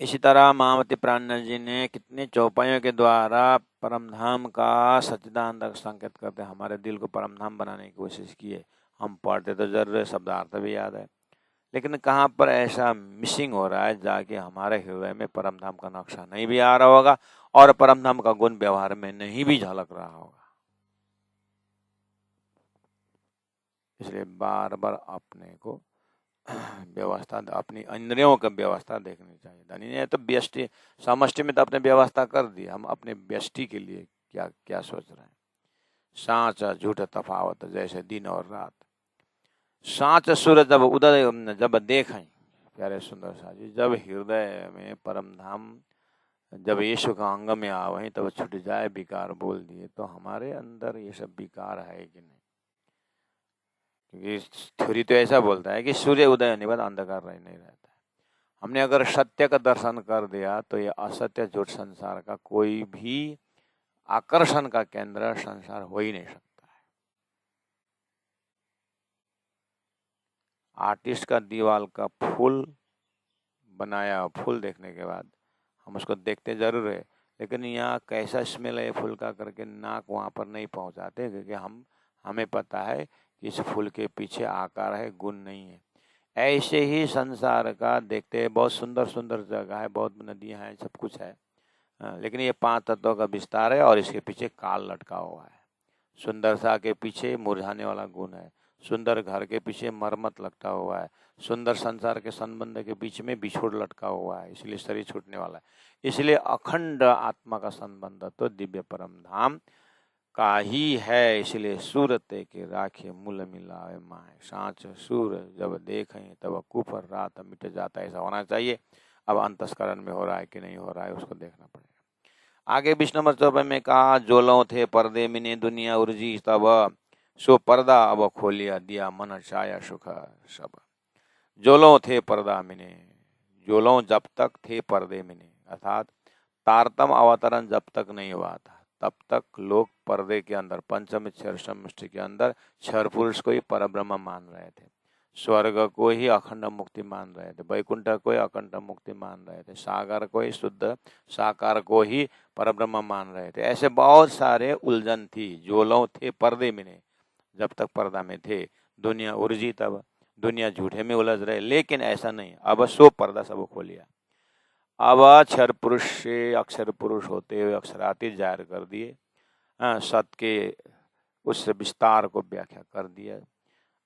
[SPEAKER 1] इसी तरह महामती प्राणनाथ जी ने कितने चौपाइयों के द्वारा परमधाम का सच्चिदानंद संकेत करते हमारे दिल को परमधाम बनाने की कोशिश की है। हम पढ़ते तो जरूर है, शब्दार्थ भी याद है, लेकिन कहाँ पर ऐसा मिसिंग हो रहा है जाके हमारे हृदय में परमधाम का नक्शा नहीं भी आ रहा होगा और परमधाम का गुण व्यवहार में नहीं भी झलक रहा होगा। इसलिए बार बार अपने को व्यवस्था, अपनी इंद्रियों का व्यवस्था देखनी चाहिए। धनी ने तो व्यष्टि समष्टि में तो अपने व्यवस्था कर दी, हम अपने व्यष्टि के लिए क्या क्या सोच रहे हैं। सांच झूठ तफावत जैसे दिन और रात। सांच सूरज जब उदय जब देखें, प्यारे सुंदर सा जी, जब हृदय में परम धाम जब यीशु का अंग में आवहीं तब छूट जाए विकार बोल दिए, तो हमारे अंदर ये सब विकार है कि नहीं? क्योंकि थ्योरी तो ऐसा बोलता है कि सूर्य उदय होने के बाद अंधकार रह नहीं रहता है। हमने अगर सत्य का दर्शन कर दिया तो ये असत्य झूठ संसार का कोई भी आकर्षण का केंद्र संसार हो ही नहीं सकता है। आर्टिस्ट का दीवाल का फूल बनाया, फूल देखने के बाद हम उसको देखते जरूर है, लेकिन यहाँ कैसा स्मेल है फूल का करके नाक वहाँ पर नहीं पहुँचाते, क्योंकि हमें पता है कि इस फूल के पीछे आकार है, गुण नहीं है। ऐसे ही संसार का देखते हैं, बहुत सुंदर सुंदर जगह है, बहुत नदियाँ हैं, सब कुछ है, लेकिन ये 5 तत्वों का विस्तार है और इसके पीछे काल लटका हुआ है। सुंदरता के पीछे मुरझाने वाला गुण है, सुंदर घर के पीछे मरम्मत लटका हुआ है, सुंदर संसार के संबंध के बीच में बिछोड़ लटका हुआ है, इसलिए शरीर छूटने वाला है। इसलिए अखंड आत्मा का संबंध तो दिव्य परम धाम का ही है। इसलिए सूरत के राखे मूल मिलावे माए, सांच सूर जब देखें तब कुफर रात मिट जाता है। ऐसा होना चाहिए। अब अंतस्करण में हो रहा है कि नहीं हो रहा है उसको देखना पड़ेगा। आगे 20 नंबर चौपाई में कहा, जोलों थे पर्दे मिने दुनिया उर्जी तब सो पर्दा अब खोलिया दिया मन छाया सुख सब। जोलों थे पर्दा मिने, जोलों जब तक थे पर्दे मिने, अर्थात तारतम अवतरण जब तक नहीं हुआ था तब तक लोग पर्दे के अंदर, पंचम क्षर समष्टि के अंदर क्षर पुरुष को ही परब्रह्म मान रहे थे, स्वर्ग को ही अखंड मुक्ति मान रहे थे, वैकुंठ को ही अखंड मुक्ति मान रहे थे, सागर को ही शुद्ध साकार को ही परब्रह्म मान रहे थे। ऐसे बहुत सारे उलझन थी। जोलों थे पर्दे में ने, जब तक पर्दा में थे, दुनिया उर्जी तब, दुनिया झूठे में उलझ रहे, लेकिन ऐसा नहीं, अब सो पर्दा सब खोलिया। अब अक्षर पुरुष से अक्षर पुरुष होते हुए अक्षरातीत जाहिर कर दिए, सत के उस विस्तार को व्याख्या कर दिया।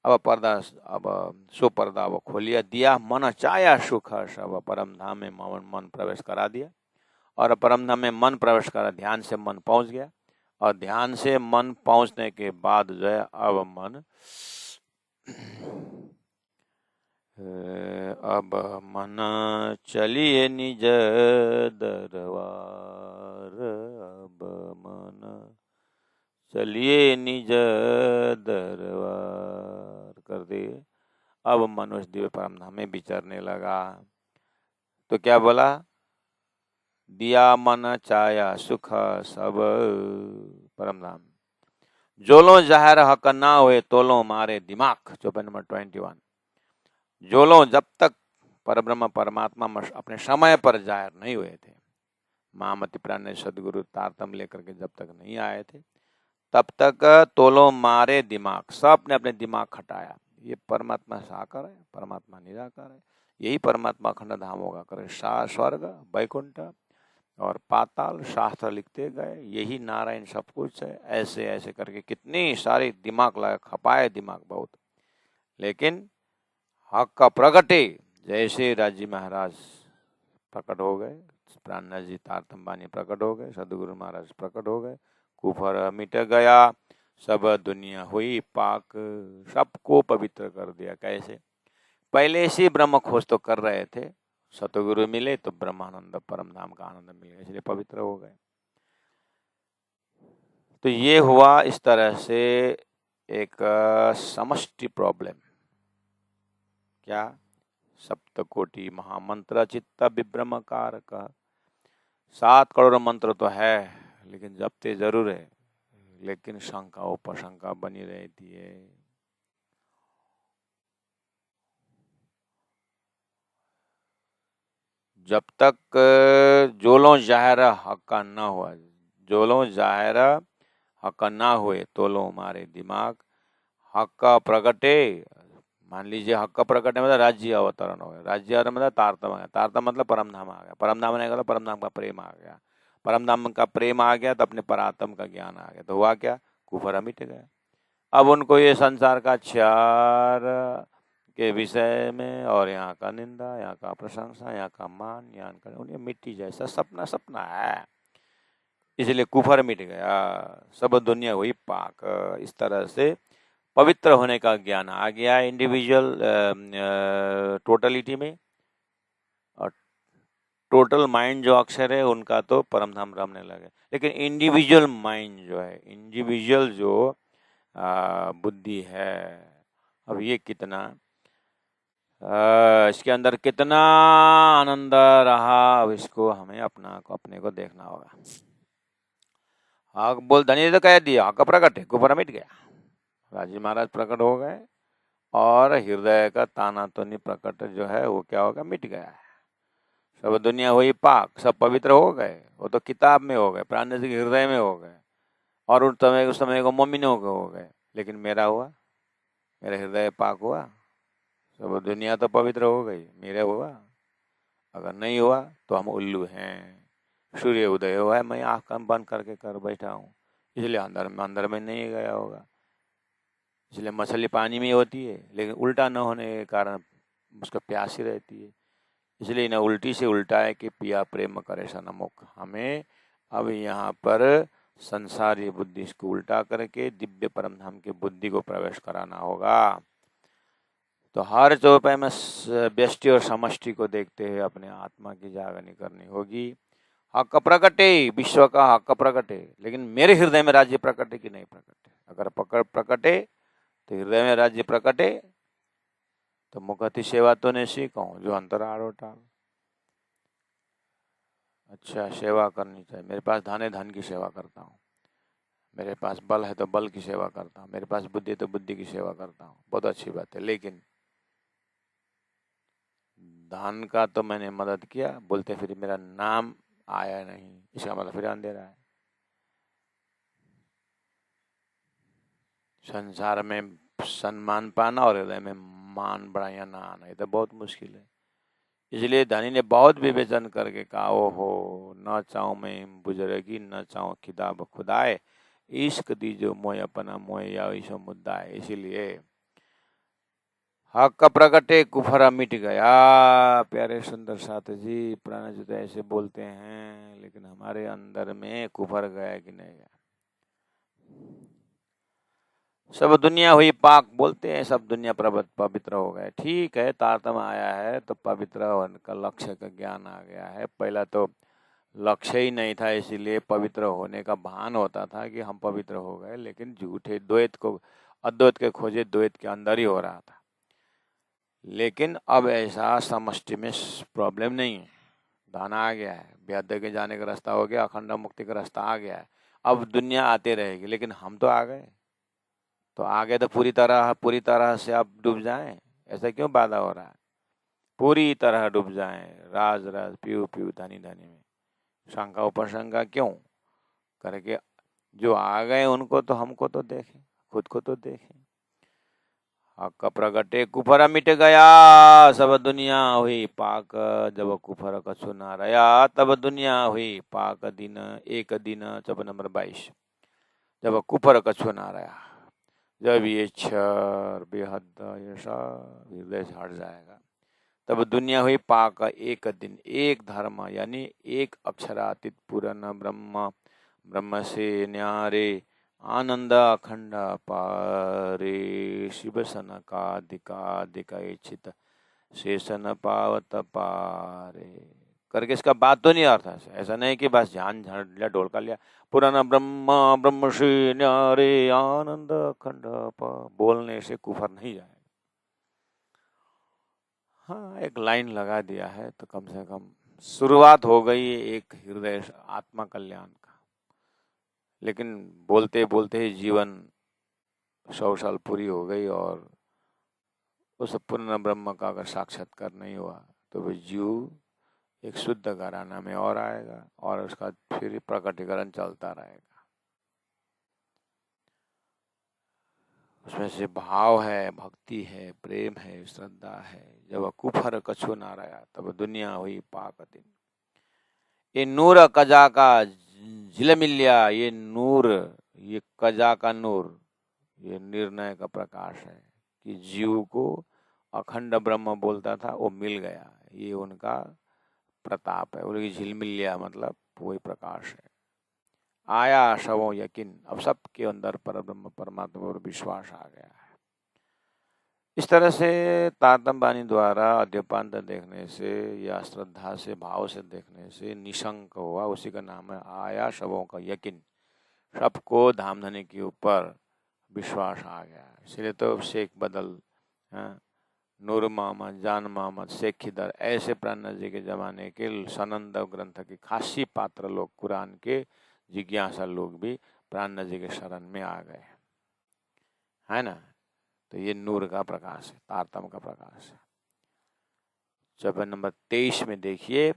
[SPEAKER 1] अब पर्दा, अब सो पर्दा अब खोलिया दिया मन चाया सुख सब, परम धाम में मन प्रवेश करा दिया। और परम धाम में मन प्रवेश करा, ध्यान से मन पहुंच गया, और ध्यान से मन पहुंचने के बाद जो है अब मन अब मन चलिए निज दरबार, अब मन चलिए निज दरबार कर दिए। अब मनुष्य दिव्य परम धाम में विचरने लगा। तो क्या बोला? दिया मन चाया सुख सब परम धाम। जोलो जाहिर हक ना हुए तोलो मारे दिमाग, चौपाई नंबर 21। जोलो जब तक परब्रह्म परमात्मा अपने समय पर जाहिर नहीं हुए थे, महामति प्राण सदगुरु तारतम लेकर के जब तक नहीं आए थे, तब तक तोलो मारे दिमाग, सब ने अपने दिमाग खटाया। ये परमात्मा साकार है, परमात्मा निराकार है, यही परमात्मा अखंड धाम होगा करे, स्वर्ग वैकुंठ और पाताल शास्त्र लिखते गए, यही नारायण सब कुछ है, ऐसे ऐसे करके कितनी सारी दिमाग लगा, खपाए दिमाग बहुत। लेकिन हक का प्रगटे, जैसे राजी महाराज प्रकट हो गए, प्राणनाथ जी तारतम बानी प्रकट हो गए, सदगुरु महाराज प्रकट हो गए, कुफर मिट गया, सब दुनिया हुई पाक, सबको पवित्र कर दिया। कैसे? पहले से ब्रह्म खोज तो कर रहे थे, सतगुरु मिले तो ब्रह्मानंद परम धाम का आनंद मिल गया, इसलिए पवित्र हो गए। तो ये हुआ इस तरह से एक समष्टि प्रॉब्लम। क्या? सप्तकोटि महामंत्र चित्त विभ्रम कारक। 7 करोड़ मंत्र तो है, लेकिन जपते जरूर है, लेकिन शंका उपशंका बनी रहती है। जब तक जोलों जाहिर हक न हुआ, जोलों जाहिर हक ना हुए तोलो मारे दिमाग, हक का प्रगटे, मान लीजिए हक का प्रगटे मतलब राज्य अवतरण हो गया, राज्य अवतरण मतलब तारतम आ गया, तारतम मतलब परम धाम आ गया, परम धाम ने परम धाम का प्रेम आ गया, परम धाम का प्रेम आ गया तो अपने परात्म का ज्ञान आ गया। तो हुआ क्या? कुफर मिट गया। अब उनको ये संसार का चार के विषय में और यहाँ का निंदा, यहाँ का प्रशंसा, यहाँ का मान, यहाँ का उन्हें मिट्टी जैसा सपना सपना है, इसलिए कुफर मिट गया, सब दुनिया हुई पाक। इस तरह से पवित्र होने का ज्ञान आ गया इंडिविजुअल टोटलिटी में, और टोटल माइंड जो अक्षर है उनका तो परम धाम रमने लगे। लेकिन इंडिविजुअल माइंड जो है, इंडिविजुअल जो बुद्धि है, अब ये कितना इसके अंदर कितना आनंद रहा, अब इसको हमें अपने को देखना होगा। हाँ बोल धनी तो कह दिया, हाँ का प्रकट है, कुफर मिट गया, राजी महाराज प्रकट हो गए, और हृदय का ताना तोनी प्रकट जो है वो क्या होगा, मिट गया है। सब दुनिया हुई पाक, सब पवित्र हो गए, वो तो किताब में हो गए, प्राण के हृदय में हो गए, और उस समय को मोमिनों के हो गए। लेकिन मेरा हुआ, मेरा हृदय पाक हुआ, सब दुनिया तो पवित्र हो गई, मेरा हुआ? अगर नहीं हुआ तो हम उल्लू हैं। सूर्य उदय हुआ है, मैं आँख बंद करके कर बैठा हूँ, इसलिए अंदर में नहीं गया होगा। इसलिए मछली पानी में होती है, लेकिन उल्टा न होने के कारण उसका प्यासी रहती है। इसलिए न उल्टी से उल्टा है कि पिया प्रेम करे सनमुख। हमें अब यहाँ पर संसारी बुद्धि को उल्टा करके दिव्य परम धाम की बुद्धि को प्रवेश कराना होगा। तो हर चौपाई में व्यष्टि और समष्टि को देखते हुए अपने आत्मा की जागरणी करनी होगी। हक प्रकटे, विश्व का हक प्रकटे, लेकिन मेरे हृदय में राज्य प्रकटे कि नहीं प्रकटे। अगर प्रकटे तो हृदय में राज्य प्रकटे तो मुखति सेवा तो नहीं सीखूं जो अंतराड़ो टाल। अच्छा, सेवा करनी चाहिए। मेरे पास धन है, धन की सेवा करता हूँ। मेरे पास बल है तो बल की सेवा करता हूँ। मेरे पास बुद्धि है तो बुद्धि की सेवा करता हूँ। बहुत अच्छी बात है, लेकिन धन का तो मैंने मदद किया, बोलते फिर मेरा नाम आया नहीं, इसका मतलब फिर अंधेरा है। संसार में सम्मान पाना और हृदय में मान बढ़ाया ना आना, ये तो बहुत मुश्किल है। इसलिए धनी ने बहुत विवेचन करके कहा, ओहो न चाहूँ मैं बुजुर्गी, न चाहूँ किताब खुदाए, इश्क दीजो मोय अपना मोय या ईशो मुद्दा है। इसीलिए हक प्रकटे कुफरा मिट गया। प्यारे सुंदर साथ जी, पुराने जो ऐसे बोलते हैं, लेकिन हमारे अंदर में कुफर गया कि नहीं गया? सब दुनिया हुई पाक बोलते हैं, सब दुनिया पवित्र हो गए। ठीक है, तारतम्य आया है तो पवित्र होने का लक्ष्य का ज्ञान आ गया है। पहला तो लक्ष्य ही नहीं था, इसीलिए पवित्र होने का भान होता था कि हम पवित्र हो गए, लेकिन झूठे द्वैत को, अद्वैत के खोजे द्वैत के अंदर ही हो रहा था। लेकिन अब ऐसा समष्टि में प्रॉब्लम नहीं है, दाना आ गया है, व्याध्य के जाने का रास्ता हो गया, अखंड मुक्ति का रास्ता आ गया है। अब दुनिया आते रहेगी, लेकिन हम तो आ गए, तो आगे तो पूरी तरह से आप डूब जाएं, ऐसा क्यों बाधा हो रहा है? पूरी तरह डूब जाएं, राज राज पीऊ पीऊ धनी धनी में शंका उपशंका क्यों करके जो आ गए उनको तो, हमको तो देखें, खुद को तो देखें। हक प्रगटे कुफर मिट गया, सब दुनिया हुई पाक। जब कुफर कछु ना रहा, तब दुनिया हुई पाक। दिन एक दिन जब नंबर 22, जब कुफर कछु ना रहा, जब ये क्षर बेहद ये सब हृदय से हट जाएगा, तब दुनिया हुई पाक। एक दिन, एक धर्म, यानी एक अक्षरातीत पूर्ण ब्रह्म, ब्रह्म से न्यारे आनंद अखंड पारे, शिव सनकादिका इच्छित शेषन पावत पारे करके इसका बात तो नहीं अर्थ है। ऐसा नहीं कि बस ध्यान झाड़ लिया, ढोल कर लिया, पुराना ब्रह्म ब्रह्म से न्यारे आनंद अखंड बोलने से कुफर नहीं जाए। हाँ, एक लाइन लगा दिया है तो कम से कम शुरुआत हो गई एक हृदय आत्मा कल्याण का। लेकिन बोलते बोलते ही जीवन 100 साल पूरी हो गई और उस पूर्ण ब्रह्म का अगर साक्षात्कार नहीं हुआ तो वह जीव एक शुद्ध घराना में और आएगा और उसका फिर प्रकटीकरण चलता रहेगा। उसमें से भाव है, भक्ति है, प्रेम है, श्रद्धा है। जब कुफर कछु ना रहा, तब दुनिया हुई पाक दिन। ये नूर कजा का झिलमिलिया, ये नूर, ये कजा का नूर, ये निर्णय का प्रकाश है कि जीव को अखंड ब्रह्म बोलता था वो मिल गया, ये उनका प्रताप है। उनकी झिलमिलिया मतलब वही प्रकाश है। आया शवो यकीन, अब सबके अंदर पर ब्रह्म परमात्मा पर विश्वास आ गया है। इस तरह से तारतम्य वाणी द्वारा अद्योपांत देखने से या श्रद्धा से भाव से देखने से निशंक हुआ, उसी का नाम है आया शवों का यकीन। सबको धाम धनी के ऊपर विश्वास आ गया। इसलिए तो शेख बदल, नूर मोहम्मद, जान मोहम्मद, शेख खिदर ऐसे प्राणनाथ जी के जमाने के सनंद ग्रंथ के खासी पात्र लोग, कुरान के जिज्ञासा लोग भी प्राणनाथ जी के शरण में आ गए, है ना। तो ये नूर का प्रकाश है, तारतम का प्रकाश है। चैप्टर नंबर 23 में देखिए,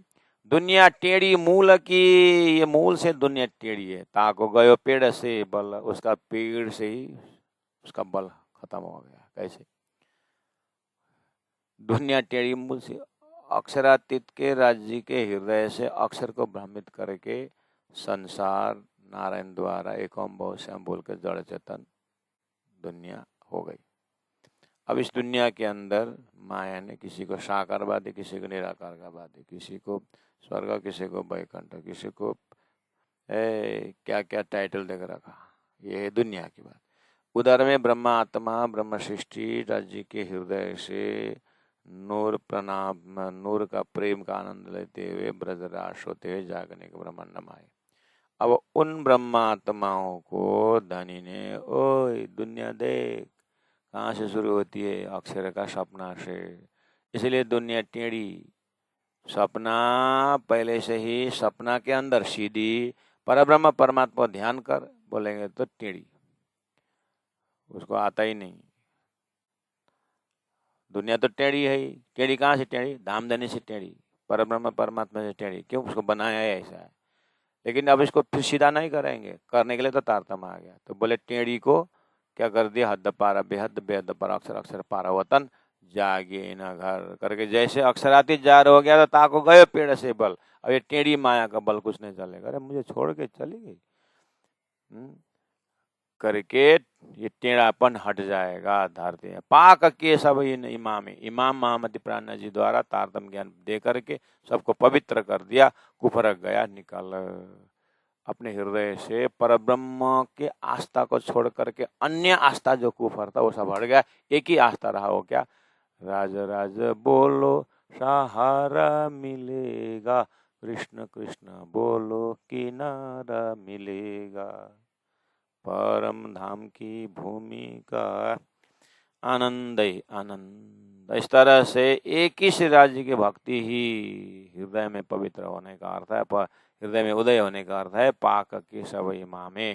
[SPEAKER 1] दुनिया टेढ़ी मूल की, ये मूल से दुनिया टेढ़ी है। ताको गयो पेड़ से बल, उसका पेड़ से ही उसका बल खत्म हो गया। कैसे? दुनिया टेढ़ी मूल से, अक्षरातीत के राज्य के हृदय से अक्षर को भ्रमित करके संसार नारायण द्वारा एकोम बहु श्याम बोल के जड़ चेतन दुनिया हो गई। अब इस दुनिया के अंदर माया ने किसी को साकारवादी, किसी को निराकारवादी, किसी को स्वर्ग, किसी को वैकुंठ, किसी को क्या क्या टाइटल देकर रखा। ये है दुनिया की बात। उधर में ब्रह्मा आत्मा ब्रह्म सृष्टि राज्य के हृदय से नूर प्रणाम, नूर का प्रेम का आनंद लेते हुए ब्रजराज होते हुए जागने के ब्रह्मांड में आए। अब उन ब्रह्मात्माओं को धनी ने, ओए दुनिया देख, कहाँ से शुरू होती है? अक्षर का सपना से। इसलिए दुनिया टेढ़ी, सपना पहले से ही, सपना के अंदर सीधी, परब्रह्म परमात्मा ध्यान कर बोलेंगे तो टेढ़ी, उसको आता ही नहीं। दुनिया तो टेढ़ी है ही। टेढ़ी कहाँ से टेढ़ी? धाम धनी से टेढ़ी, परब्रह्म परमात्मा से टेढ़ी। क्यों? उसको बनाया है ऐसा है। लेकिन अब इसको फिर सीधा नहीं करेंगे, करने के लिए तो तारतम्य आ गया। तो बोले टेढ़ी को क्या कर दिया? हद पारा बेहद, बेहद पारा अक्षर, अक्षर पारा वतन, जागे न घर करके जैसे अक्षरातीत जार हो गया तो ताको गए पेड़ से बल। अब ये टेढ़ी माया का बल कुछ नहीं चलेगा। अरे मुझे छोड़ के चली गई करके ये टेढ़ापन हट जाएगा। धरते हैं पाक के सब इमाम, इमाम मोहम्मद प्राणनाथ जी द्वारा तारतम्य ज्ञान दे करके सबको पवित्र कर दिया। कुफर गया निकल, अपने हृदय से परब्रह्म के आस्था को छोड़ करके अन्य आस्था जो कुफर था वो सब हट गया। एक ही आस्था रहा। हो क्या? राज राज बोलो सहारा मिलेगा, कृष्ण कृष्ण बोलो किनारा मिलेगा, परम धाम की भूमि का आनंद ही आनंद। इस तरह से एक ही श्री राज्य की भक्ति ही हृदय में पवित्र होने का अर्थ है, हृदय में उदय होने का अर्थ है। पाक के सब इमामे,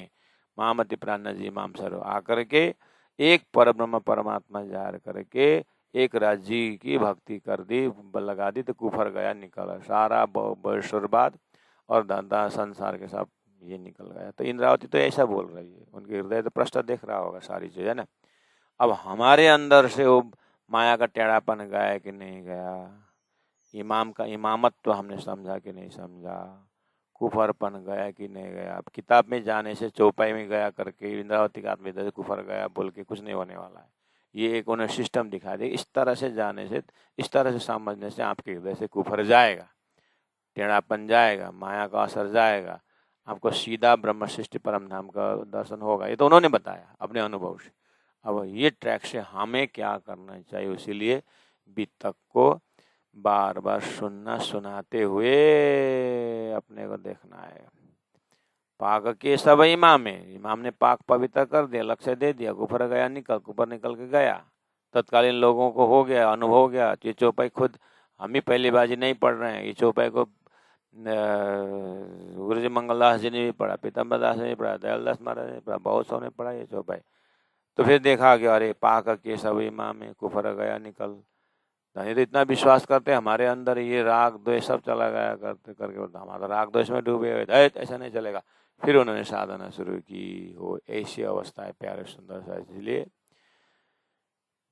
[SPEAKER 1] महामति प्राणनाथ जी इमाम सर आकर के एक परब्रह्म परमात्मा जाहिर करके एक राज्य की भक्ति कर दी, लगा दी, तो कुफर गया निकल, सारा बर्बाद और धंधा संसार के सब ये निकल गया। तो इंद्रावती तो ऐसा बोल रही है, उनके हृदय तो प्रश्न देख रहा होगा सारी चीज, है ना। अब हमारे अंदर से वो माया का टेढ़ापन गया कि नहीं गया? इमाम का इमामत तो हमने समझा कि नहीं समझा? कुफरपन गया कि नहीं गया? अब किताब में जाने से, चौपाई में गया करके इंद्रावती का आत्मविद्या से कुफर गया बोल के कुछ नहीं होने वाला है। ये एक उन्हें सिस्टम दिखा दे। इस तरह से जाने से, इस तरह से समझने से आपके हृदय से कुफर जाएगा, टेढ़ापन जाएगा, माया का असर जाएगा, आपको सीधा ब्रह्म सृष्टि परम धाम का दर्शन होगा। ये तो उन्होंने बताया अपने अनुभव से। अब ये ट्रैक से हमें क्या करना चाहिए? इसीलिए बीतक को बार बार सुनना, सुनाते हुए अपने को देखना है। पाक के सब इमाम है, इमाम ने पाक पवित्र कर दिया, लक्ष्य दे दिया, कुफर गया निकल, कुफर निकल के गया, तत्कालीन लोगों को हो गया, अनुभव हो गया। ये चौपाई खुद हम ही पहली बाजी नहीं पढ़ रहे हैं, ये चौपाई को गुरु जी मंगलदास जी ने भी पढ़ा, पीतम्बर दास ने भी पढ़ा, दयालदास महाराज ने पढ़ा, बहुत सौ ने पढ़ा ये चौपाई। तो फिर देखा कि अरे पाक के सब इमाम है, कुफर गया निकल। नहीं तो इतना विश्वास करते हमारे अंदर ये राग द्वेष सब चला गया करते करके, हमारा राग द्वेष में डूबे हुए, ऐसा नहीं चलेगा। फिर उन्होंने साधना शुरू की। हो ऐसी अवस्था है प्यारे सुंदर सा। इसलिए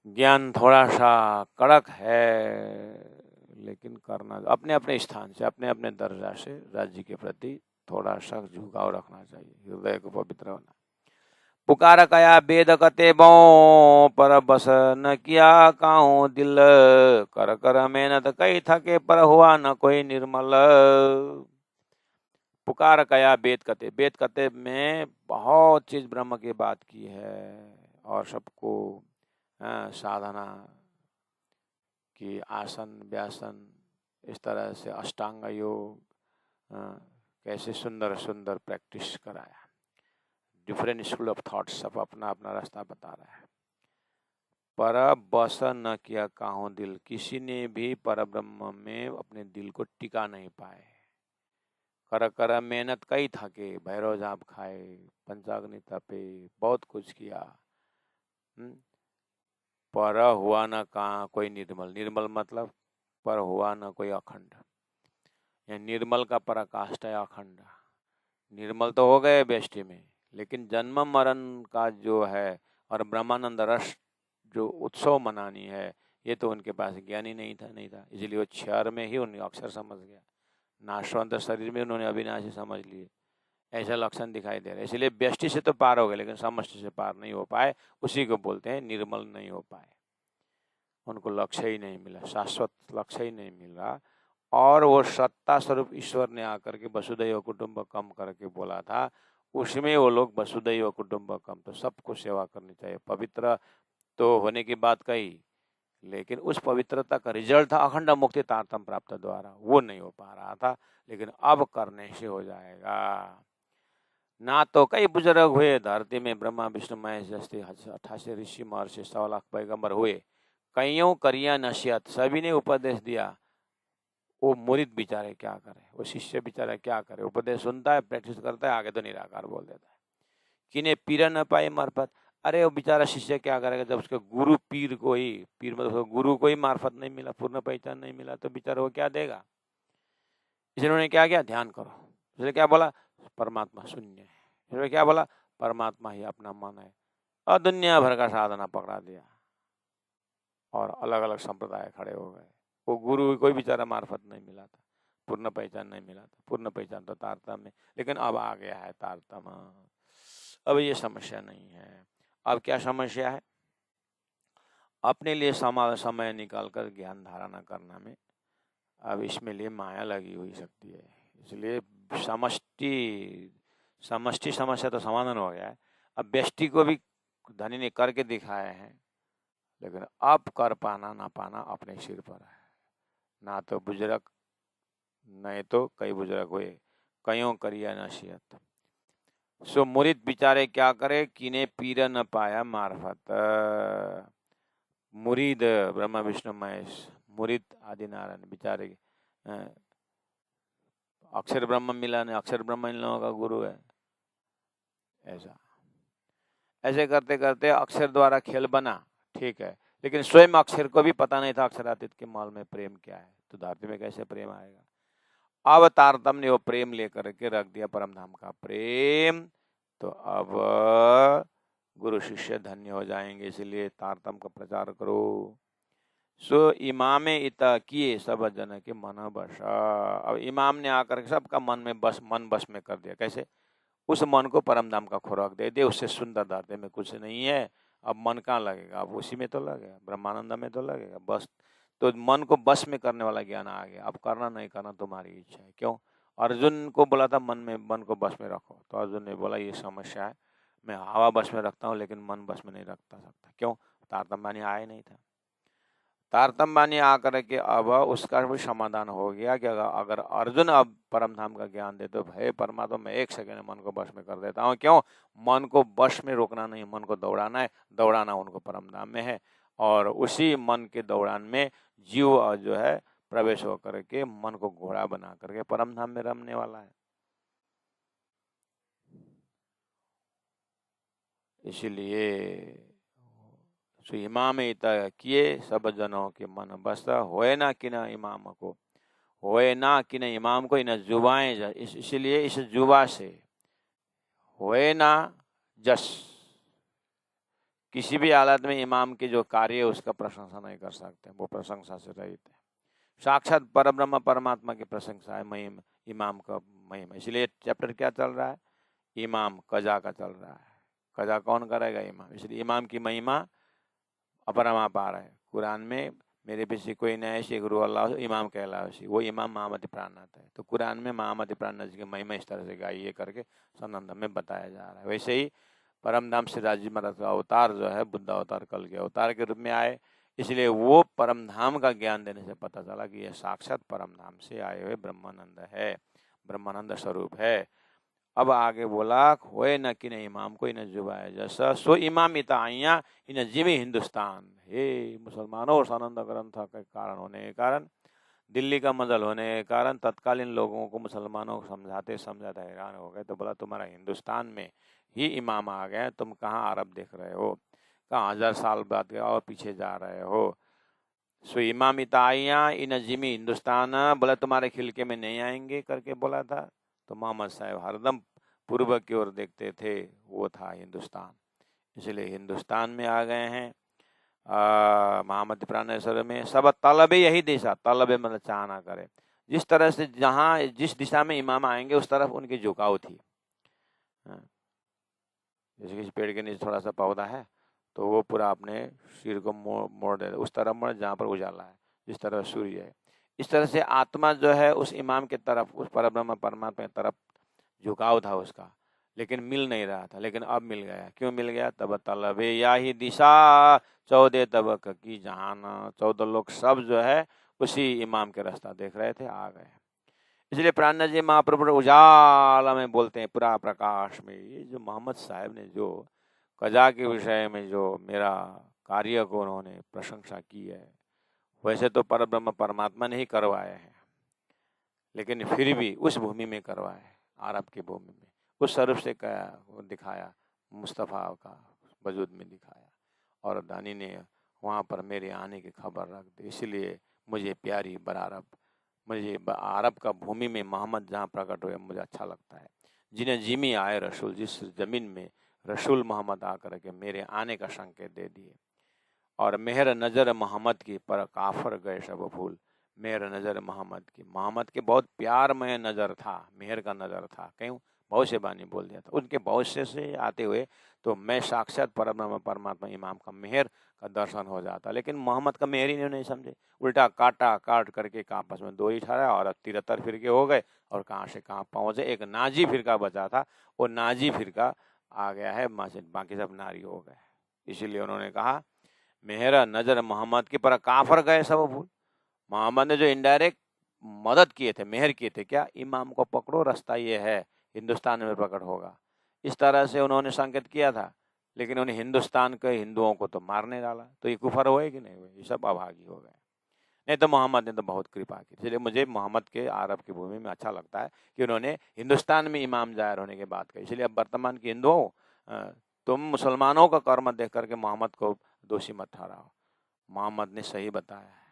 [SPEAKER 1] ज्ञान थोड़ा सा कड़क है, लेकिन करना अपने अपने स्थान से, अपने अपने दर्जा से राज्य के प्रति थोड़ा सा झुकाव रखना चाहिए, हृदय को पवित्र होना। पुकार कया वेद कते बो, पर बस न किया काहू दिल, कर कर मेहनत कई थके, पर हुआ न कोई निर्मल। पुकार कया वेद कते, वेद कते में बहुत चीज ब्रह्म की बात की है, और सबको साधना की, आसन व्यासन, इस तरह से अष्टांग योग, कैसे सुंदर सुंदर प्रैक्टिस कराया। डिफरेंट स्कूल ऑफ थॉट्स, सब अपना अपना रास्ता बता रहा है। पर बस न किया काहू दिल, किसी ने भी पर ब्रह्म में अपने दिल को टिका नहीं पाए। कर कर मेहनत कई थके, भैरव झाप खाए, पंचाग्नि तपे, बहुत कुछ किया, पर हुआ न कहाँ कोई निर्मल। निर्मल मतलब पर हुआ न कोई अखंड। यह निर्मल का पराकाष्ठा है अखंड। निर्मल तो हो गए बेष्टि में, लेकिन जन्म मरण का जो है और ब्रह्मानंद रस जो उत्सव मनानी है, ये तो उनके पास ज्ञान ही नहीं था। इसलिए वो क्षर में ही उन्हें अक्षर समझ गया, नाशवंत शरीर में उन्होंने अविनाशी समझ लिए, ऐसा लक्षण दिखाई दे रहा है। इसलिए व्यष्टि से तो पार हो गए, लेकिन समष्टि से पार नहीं हो पाए। उसी को बोलते हैं निर्मल नहीं हो पाए। उनको लक्ष्य ही नहीं मिला, शाश्वत लक्ष्य ही नहीं मिला। और वो सत्ता स्वरूप ईश्वर ने आकर के वसुदैव कुटुंबकम करके बोला था, उसमें वो लोग वसुदैव कुटुंबकम, तो सबको सेवा करनी चाहिए। पवित्र तो होने की बात कही, लेकिन उस पवित्रता का रिजल्ट था अखंड मुक्ति तारतम प्राप्त द्वारा, वो नहीं हो पा रहा था, लेकिन अब करने से हो जाएगा। ना तो कई बुजुर्ग हुए धरती में, ब्रह्मा विष्णु महेश जैसे 88 ऋषि महर्षि 100 लाख पैगंबर हुए, कईयों करिया नसीहत, सभी ने उपदेश दिया। वो मुरीद बेचारे क्या करे, वो शिष्य बेचारा क्या करे, उपदेश सुनता है, प्रैक्टिस करता है, आगे तो निराकार बोल देता है। किन्हें पीरा न पाए मार्फत, अरे वो बेचारा शिष्य क्या करेगा जब उसके गुरु पीर को ही, पीर मतलब गुरु को ही मार्फत नहीं मिला, पूर्ण पहचान नहीं मिला, तो बेचारा वो क्या देगा। इसलिए उन्होंने क्या किया, ध्यान करो। इसलिए क्या बोला, परमात्मा शून्य है। इसलिए क्या बोला, परमात्मा ही अपना मन है। और दुनिया भर का साधना पकड़ा दिया और अलग अलग संप्रदाय खड़े हो गए। वो गुरु कोई बेचारा मार्फत नहीं मिला था, पूर्ण पहचान नहीं मिला था। पूर्ण पहचान तो तारतम्य, लेकिन अब आ गया है तारतम्य। अब ये समस्या नहीं है। अब क्या समस्या है, अपने लिए समय निकाल कर ज्ञान धारणा करना में अब इसमें लिए माया लगी हुई सकती है। इसलिए समष्टि समस्या तो समाधान हो गया है। अब व्यष्टि को भी धनी ने करके दिखाए हैं, लेकिन अब कर पाना ना पाना अपने सिर पर है। ना तो बुजुर्ग, नहीं तो कई बुजुर्ग हुए, कईयों करिया नसीहत। सो मुरीद बिचारे क्या करे, किने पीर न पाया मार्फत। मुरीद ब्रह्मा विष्णु महेश, मुरीद आदि नारायण बेचारे अक्षर ब्रह्म मिला नहीं, अक्षर ब्रह्म इन लोगों का गुरु है। ऐसे करते करते अक्षर द्वारा खेल बना, ठीक है, लेकिन स्वयं अक्षर को भी पता नहीं था अक्षरातीत के माल में प्रेम क्या है, तो धरती में कैसे प्रेम आएगा। अब तारतम्य ने वो प्रेम लेकर के रख दिया, परम धाम का प्रेम, तो अब गुरु शिष्य धन्य हो जाएंगे। इसलिए तारतम्य का प्रचार करो। सो इमामे इता किए सब जन के मन बस। अब इमाम ने आकर के सबका मन बस में कर दिया। कैसे, उस मन को परम धाम का खुराक दे दे, उससे सुंदर धरती में कुछ नहीं है। अब मन कहाँ लगेगा, अब उसी में तो लगेगा, ब्रह्मानंद में तो लगेगा बस। तो मन को बस में करने वाला ज्ञान आ गया। अब करना नहीं करना तुम्हारी इच्छा है। क्यों, अर्जुन को बोला था मन को बस में रखो, तो अर्जुन ने बोला ये समस्या है, मैं हवा बस में रखता हूँ लेकिन मन बस में नहीं रखता सकता। क्यों, तारतम्य आया नहीं था। तारतम्य आकर के अब उसका भी समाधान हो गया कि अगर अर्जुन अब परम धाम का ज्ञान दे तो भय परमात्मा मैं 1 सेकंड मन को वश में कर देता हूँ। क्यों, मन को वश में रोकना नहीं, मन को दौड़ाना है, दौड़ाना उनको परम धाम में है। और उसी मन के दौड़ान में जीव जो है प्रवेश होकर के मन को घोड़ा बना करके परम धाम में रमने वाला है। इसीलिए इमाम किए सब जनों के मन बस, होए ना कि न इमाम को, होए ना कि न इमाम को, इन जुबाएं, इसलिए इस जुबा से होए ना जस, किसी भी हालत में इमाम के जो कार्य है उसका प्रशंसा नहीं कर सकते, वो प्रशंसा से रहित है। साक्षात परब्रह्म परमात्मा की प्रशंसा है महिम, इमाम का महिमा। इसलिए चैप्टर क्या चल रहा है, इमाम कजा का चल रहा है। कजा कौन करेगा? इमाम। इसलिए इमाम की महिमा अपरमापार है। कुरान में मेरे पीछे कोई न ऐसी गुरु अल्लाह इमाम कहला, वो इमाम महामति प्राणनाथ है। तो कुरान में महामति प्राणनाथ जी की महिमा इस तरह से गाई है करके सनंदन में बताया जा रहा है। वैसे ही परमधाम श्री राज जी महाराज का अवतार जो है बुद्ध अवतार कल के अवतार के रूप में आए, इसलिए वो परमधाम का ज्ञान देने से पता चला कि यह साक्षात परमधाम से आए हुए ब्रह्मानंद है, ब्रह्मानंद स्वरूप है। अब आगे बोला, होए न कि न इमाम को इन जुबाए जैसा सो इमाम इताइया इन जिमी हिंदुस्तान। हे मुसलमानों, और आनंद ग्रंथ के कारण होने के कारण, दिल्ली का मजल होने के कारण तत्कालीन लोगों को, मुसलमानों को समझाते समझाते हैरान हो गए। तो बोला तुम्हारा हिंदुस्तान में ही इमाम आ गए, तुम कहाँ अरब देख रहे हो, कहाँ 1000 साल बाद गए और पीछे जा रहे हो। सो इमाम इताइया इन जिमी हिंदुस्तान, बोला तुम्हारे खिलके में नहीं आएंगे करके बोला था। तो मोहम्मद साहब हरदम पूर्व की ओर देखते थे, वो था हिंदुस्तान, इसलिए हिंदुस्तान में आ गए हैं। महामति प्राणेश्वर में सब तलबे यही दिशा, तलबे मतलब चाहना करे, जिस तरह से जहाँ जिस दिशा में इमाम आएंगे उस तरफ उनकी झुकाव थी। जैसे किसी पेड़ के नीचे थोड़ा सा पौधा है तो वो पूरा अपने सिर को मोड़ दे, उस तरफ मोड़ जहाँ पर उजाला है, जिस तरह सूर्य है। इस तरह से आत्मा जो है उस इमाम की तरफ, उस परब्रह्म परमात्मा की तरफ झुकाव था उसका, लेकिन मिल नहीं रहा था। लेकिन अब मिल गया। क्यों मिल गया? तब तलबे या ही दिशा 14 तबक की जहान, 14 लोग सब जो है उसी इमाम के रास्ता देख रहे थे, आ गए। इसलिए प्राणनाथ जी महाप्रभु उजाला में बोलते हैं, पूरा प्रकाश में। ये जो मोहम्मद साहब ने जो कजा के विषय में जो मेरा कार्य को उन्होंने प्रशंसा की है, वैसे तो परब्रह्म परमात्मा ने ही करवाए हैं, लेकिन फिर भी उस भूमि में करवाए, अरब की भूमि में, उस स्वरूप से दिखाया, मुस्तफ़ा का वजूद में दिखाया। और दानी ने वहाँ पर मेरे आने की खबर रख दी। इसलिए मुझे प्यारी बरारब, मुझे अरब का भूमि में मोहम्मद जहाँ प्रकट हुए मुझे अच्छा लगता है। जिन्हें जिमी आए रसूल, जिस ज़मीन में रसूल मोहम्मद आकर के मेरे आने का संकेत दे दिए। और मेहर नज़र मोहम्मद की पर काफर गए सब फूल। मेहर नज़र मोहम्मद की, मोहम्मद के बहुत प्यार में नज़र था, मेहर का नज़र था। क्यों? बहुत से बानी बोल दिया था, उनके बहुत से आते हुए तो मैं साक्षात परब्रह्म परमात्मा इमाम का मेहर का दर्शन हो जाता। लेकिन मोहम्मद का मेहर ही नहीं समझे, उल्टा काटा काट करके आपस में दो ही ठहरा और 73 फिरके हो गए और कहाँ से कहाँ पहुँचे। एक नाजी फिरका बचा था, वो नाजी फिरका आ गया है, बाकी सब नारी हो गए। इसीलिए उन्होंने कहा मेहरा नजर मोहम्मद की पर काफर गए सब भूल। मोहम्मद ने जो इनडायरेक्ट मदद किए थे, मेहर किए थे, क्या? इमाम को पकड़ो, रास्ता ये है, हिंदुस्तान में प्रकट होगा, इस तरह से उन्होंने संकेत किया था। लेकिन उन्हें हिंदुस्तान के हिंदुओं को तो मारने डाला, तो ये कुफर हुए कि नहीं हुए? ये सब अभागी हो गए। नहीं तो मोहम्मद ने तो बहुत कृपा की। इसलिए मुझे मोहम्मद के अरब की भूमि में अच्छा लगता है कि उन्होंने हिंदुस्तान में इमाम जाहिर होने की बात कही। इसलिए अब वर्तमान के हिंदुओं, तुम मुसलमानों का कर्म देख करके मोहम्मद को दोषी मत ठहराओ, मोहम्मद ने सही बताया है।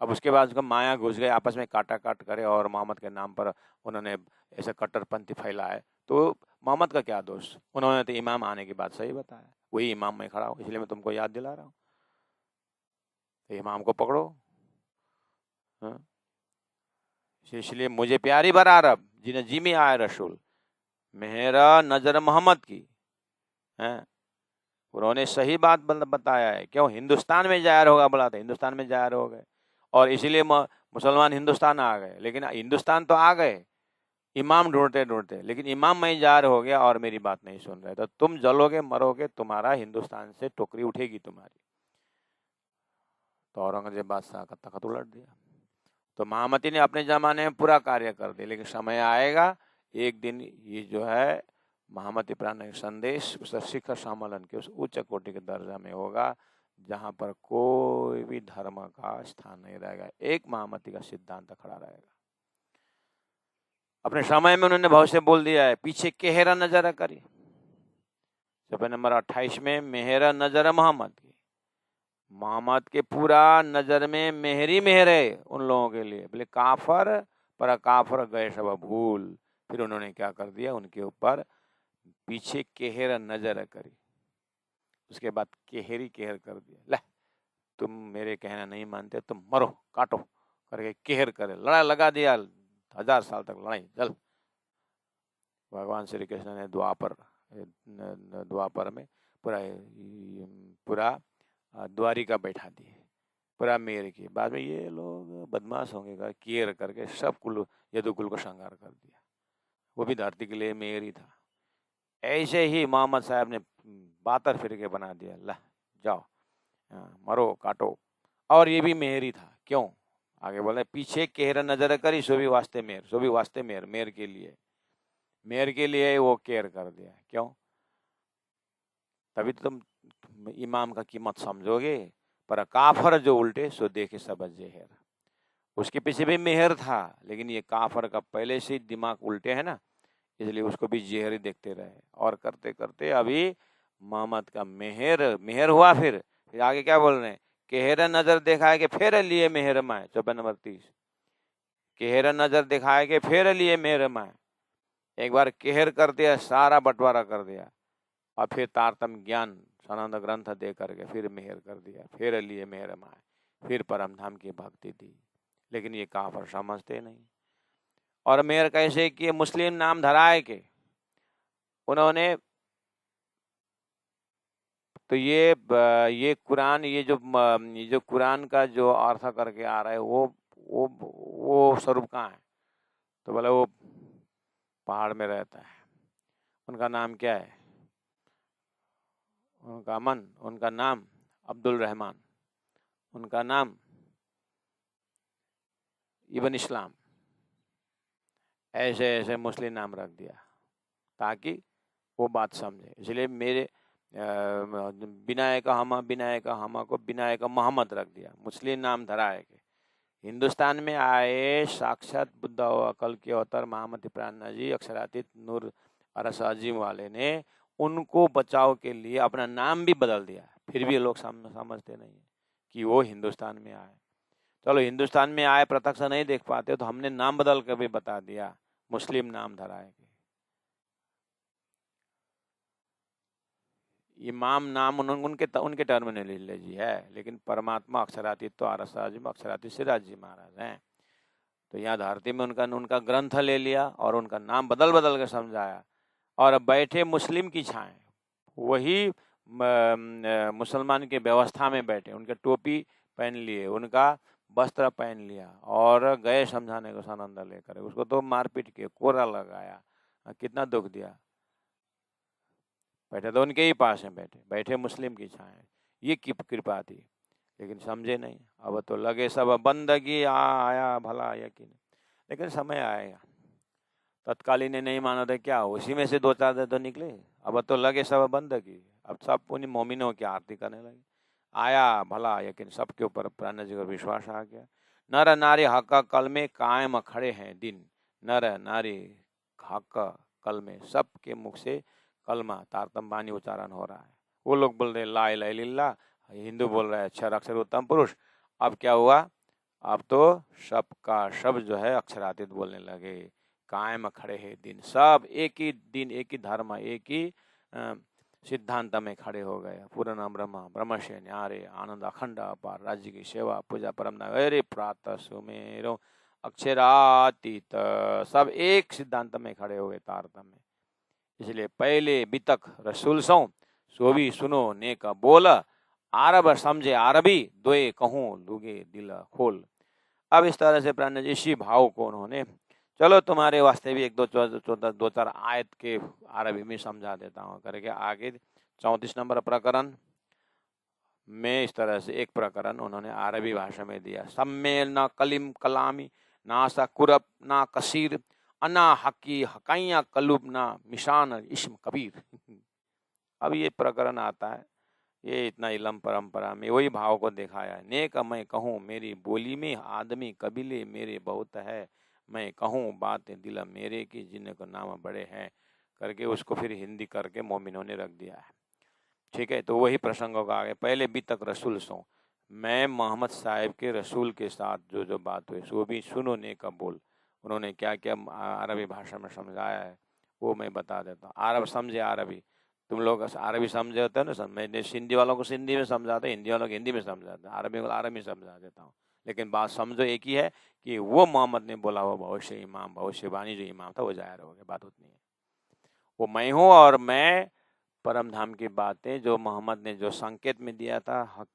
[SPEAKER 1] अब उसके बाद उसको माया घुस गए, आपस में काटा काट करे और मोहम्मद के नाम पर उन्होंने ऐसे कट्टरपंथी फैलाए, तो मोहम्मद का क्या दोष? उन्होंने तो इमाम आने की बात सही बताया, वही इमाम में खड़ा हूँ, इसलिए मैं तुमको याद दिला रहा हूँ, तो इमाम को पकड़ो। इसलिए मुझे प्यारी बरारब जिन्हें जिमी आए रसूल, मेहरा नजर मोहम्मद की है। उन्होंने सही बात बताया है। क्यों? हिंदुस्तान में जाहिर होगा बोला था, हिंदुस्तान में जाहिर हो गए और इसीलिए मुसलमान हिंदुस्तान आ गए। लेकिन हिंदुस्तान तो आ गए इमाम ढूंढते ढूंढते, लेकिन इमाम में जाहिर हो गया और मेरी बात नहीं सुन रहे, तो तुम जलोगे, मरोगे, तुम्हारा हिंदुस्तान से टोकरी उठेगी तुम्हारी। तो औरंगजेब बादशाह का तख्त उलट दिया। तो महामती ने अपने जमाने में पूरा कार्य कर दिया, लेकिन समय आएगा एक दिन ये जो है महामती प्राण संदेश उस शिखर सम्मेलन के उस उच्च कोटि के दर्जा में होगा, जहाँ पर कोई भी धर्म का स्थान नहीं रहेगा, एक महामती का सिद्धांत खड़ा रहेगा। अपने समय में उन्होंने बहुत से बोल दिया है, पीछे केहरा नजर करिए, सफे नंबर 28 में मेहरा नजर मोहम्मद की, मोहम्मद के पूरा नजर में मेहरी मेहर है उन लोगों के लिए। बोले काफर पर काफर गए सब भूल। फिर उन्होंने क्या कर दिया? उनके ऊपर पीछे केहर नजर करी, उसके बाद केहरी केहर कर दिया। ले तुम मेरे कहना नहीं मानते, तुम मरो, काटो करके केहर करे, लड़ाई लगा दिया, 1000 साल तक लड़ाई चल। भगवान श्री कृष्ण ने द्वापर द्वापर में पूरा द्वारिका बैठा दिए, पूरा मेयर की। बाद में ये लोग बदमाश होंगे का केयर करके सब कुल यदुकुल को संहार कर दिया। वो भी धरती के लिए मेयर ही था। ऐसे ही मोहम्मद साहब ने बातर फिर के बना दिया, ला जाओ मरो काटो। और ये भी मेयर ही था। क्यों? आगे बोले पीछे केहर नजर करी सो भी वास्ते मेयर, मेयर के लिए वो केयर कर दिया। क्यों? तभी तो तुम इमाम का कीमत समझोगे। पर काफर जो उल्टे सो देखे सब जेहर। उसके पीछे भी मेहर था, लेकिन ये काफर का पहले से दिमाग उल्टे है ना, इसलिए उसको भी जेहर ही देखते रहे। और करते करते अभी मोहम्मद का मेहर हुआ। फिर आगे क्या बोल रहे हैं? केहरा नजर दिखाए के फेर लिए मेहर माए। 54 नंबर 30। केहरा नजर दिखाए के फेर लिए मेहर माए। एक बार केहर कर दिया, सारा बंटवारा कर दिया, और फिर तारतम ज्ञान सनंद ग्रंथ दे करके फिर मेहर कर दिया, फिर लिए मेहर माए, फिर परम धाम की भक्ति दी। लेकिन ये काफर समझते नहीं। और मेहर कैसे किए? मुस्लिम नाम धराए के उन्होंने। तो ये कुरान, ये जो कुरान का जो अर्थ करके आ रहा है वो स्वरूप कहाँ है? तो बोले वो पहाड़ में रहता है। उनका नाम क्या है? उनका नाम अब्दुल रहमान, उनका नाम इब्न इस्लाम। ऐसे ऐसे मुस्लिम नाम रख दिया ताकि वो बात समझे। इसलिए मेरे विनायक हमा को विनायक मोहम्मद रख दिया, मुस्लिम नाम धरा है। कि हिंदुस्तान में आए साक्षात बुद्ध अकल के अवतार महामती प्राणा जी, अक्षरातीत नूर अरसाजिम वाले ने उनको बचाव के लिए अपना नाम भी बदल दिया। फिर भी लोग समझते नहीं है कि वो हिंदुस्तान में आए। चलो हिंदुस्तान में आए, प्रत्यक्ष नहीं देख पाते, तो हमने नाम बदल कर भी बता दिया, मुस्लिम नाम धरा है। इमाम नाम उनके टर्मिनोलॉजी है, लेकिन परमात्मा अक्षरातीत तो आरसाजिम अक्षरातीत सिराज जी महाराज हैं। तो यहाँ धरती में उनका ग्रंथ ले लिया और उनका नाम बदल बदल के समझाया। और बैठे मुस्लिम की छाएं, वही मुसलमान की व्यवस्था में बैठे, उनके टोपी पहन लिए, उनका वस्त्र पहन लिया और गए समझाने को सनंद लेकर। उसको तो मारपीट के कोरा लगाया, कितना दुख दिया। बैठे तो उनके ही पास में बैठे मुस्लिम की छाएं, ये कृपा थी। लेकिन समझे नहीं। अब तो लगे सब बंदगी आया भला यकीन। लेकिन समय आएगा। तत्कालीन ने नहीं माना था क्या, उसी में से 2-4 तो निकले। अब तो लगे सब बंदगी, अब सब उन्हीं मोमिनों की आरती करने लगे। आया भला यकीन, सबके ऊपर प्राण जी का विश्वास आ गया। नर नारी हक कल में कायम खड़े हैं दिन। नर नारी हक कल में, सबके मुख से कलमा तारतम बानी उच्चारण हो रहा है। वो लोग बोल रहे ला इलाहा इल्लल्लाह, हिंदू बोल रहे हैं अक्षर अक्षर उत्तम पुरुष। अब क्या हुआ? अब तो सबका सब जो है अक्षरातीत बोलने लगे। कायम खड़े हैं दिन, सब एक ही दिन, एक ही धर्म, एक ही सिद्धांत में खड़े हो गए। पूर्ण ब्रह्म ब्रह्मशय न्यारे आनंद अखंड अपार, राज्य की सेवा पूजा परम नगरे प्रातः सुमेरो अक्षरातीत, सब एक सिद्धांत में खड़े हो गए तारतम्य में। इसलिए पहले बितक रसूल सो भी सुनो नेक बोल, आरब समझे आरबी दोए कहूँ लुगे दिल खोल। अब इस तरह से प्राण जी इसी भाव को उन्होंने, चलो तुम्हारे वास्ते भी एक दो चार आयत के अरबी में समझा देता हूँ करके आगे 34 नंबर प्रकरण में इस तरह से एक प्रकरण उन्होंने अरबी भाषा में दिया। सम्मेल न कलिम कलामी ना सा कुरब ना कसीर अना हकी हकाइया कलुब ना मिशान इस्म कबीर। अब ये प्रकरण आता है, ये इतना इलम परंपरा में वही भाव को दिखाया। नेक मैं कहूँ मेरी बोली में, आदमी कबीले मेरे बहुत है। मैं कहूँ बात दिल मेरे की, जिनको नाम बड़े हैं करके उसको फिर हिंदी करके मोमिनों ने रख दिया है। ठीक है, तो वही प्रसंगों का आगे। पहले भी तक रसूल सो, मैं मोहम्मद साहिब के रसूल के साथ जो जो बात हुई सो भी सुनो नेक बोल। उन्होंने क्या क्या अरबी भाषा में समझाया है वो मैं बता देता हूँ। अरब समझे अरबी, तुम लोग अरबी समझे होते हैं ना, मैं सिंधी वालों को सिंधी में समझाता, हिंदी वालों को हिंदी में समझाता, अरबी को अरबी समझा देता हूँ। लेकिन बात समझो एक ही है कि वो मोहम्मद ने बोला वो भविष्य इमाम, भविष्यवाणी जो इमाम था वो जाहिर हो गया, बात उतनी है। वो मैं हूँ और मैं परम धाम की बातें जो मोहम्मद ने जो संकेत में दिया था,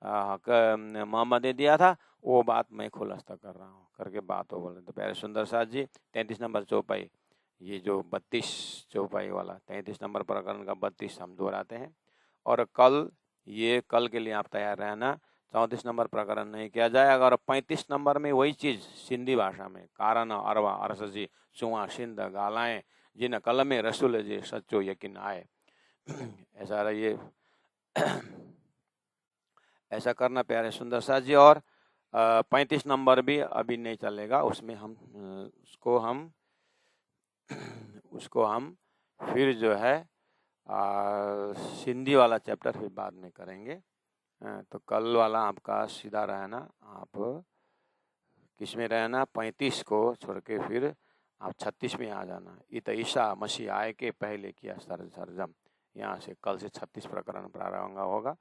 [SPEAKER 1] मोहम्मद ने दिया था, वो बात मैं खुलासा कर रहा हूँ करके बात हो बोले। तो प्यारे सुंदर साथ जी 33 नंबर चौपाई, ये जो 32 चौपाई वाला 33 नंबर प्रकरण का 32 हम दोहराते हैं। और कल के लिए आप तैयार रहना। 34 नंबर प्रकरण नहीं किया जाएगा और 35 नंबर में वही चीज सिंधी भाषा में कारण अरवा अरसजी चुआ सिंध गालाएं जिन कल में रसूल जे सच्चो यकीन आए। ऐसा रहिए। ऐसा करना प्यारे सुंदर साथ जी। और 35 नंबर भी अभी नहीं चलेगा, उसमें हम उसको हम फिर जो है सिंधी वाला चैप्टर फिर बाद में करेंगे। तो कल वाला आपका सीधा रहना, आप किस में रहना, 35 को छोड़ के फिर आप 36 में आ जाना। इत ईसा मसीह आए के पहले किया सरजम, यहाँ से कल से 36 प्रकरण प्रारंभ होगा।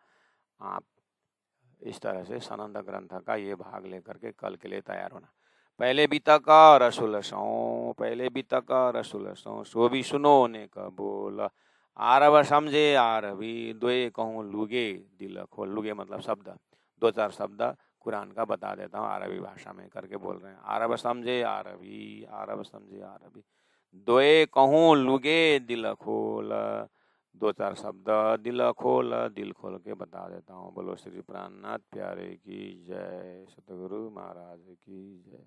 [SPEAKER 1] आप इस तरह से सनंद ग्रंथ का ये भाग लेकर के कल के लिए तैयार होना। पहले बीता का रसूल सौ, पहले बीता का रसूल सो भी सुनो ने कबूल, आरब समझे आरबी द्वे कहूँ लुगे दिल खोल। लुगे मतलब शब्द, 2-4 शब्द कुरान का बता देता हूँ अरबी भाषा में करके बोल रहे हैं। अरब समझे अरबी, अरब समझे अरबी, द्वे कहूँ लुगे दिल खोल, 2-4 शब्द दिल खोल के बता देता हूँ। बोलो श्री प्राणनाथ प्यारे की जय, सतगुरु महाराज की जय।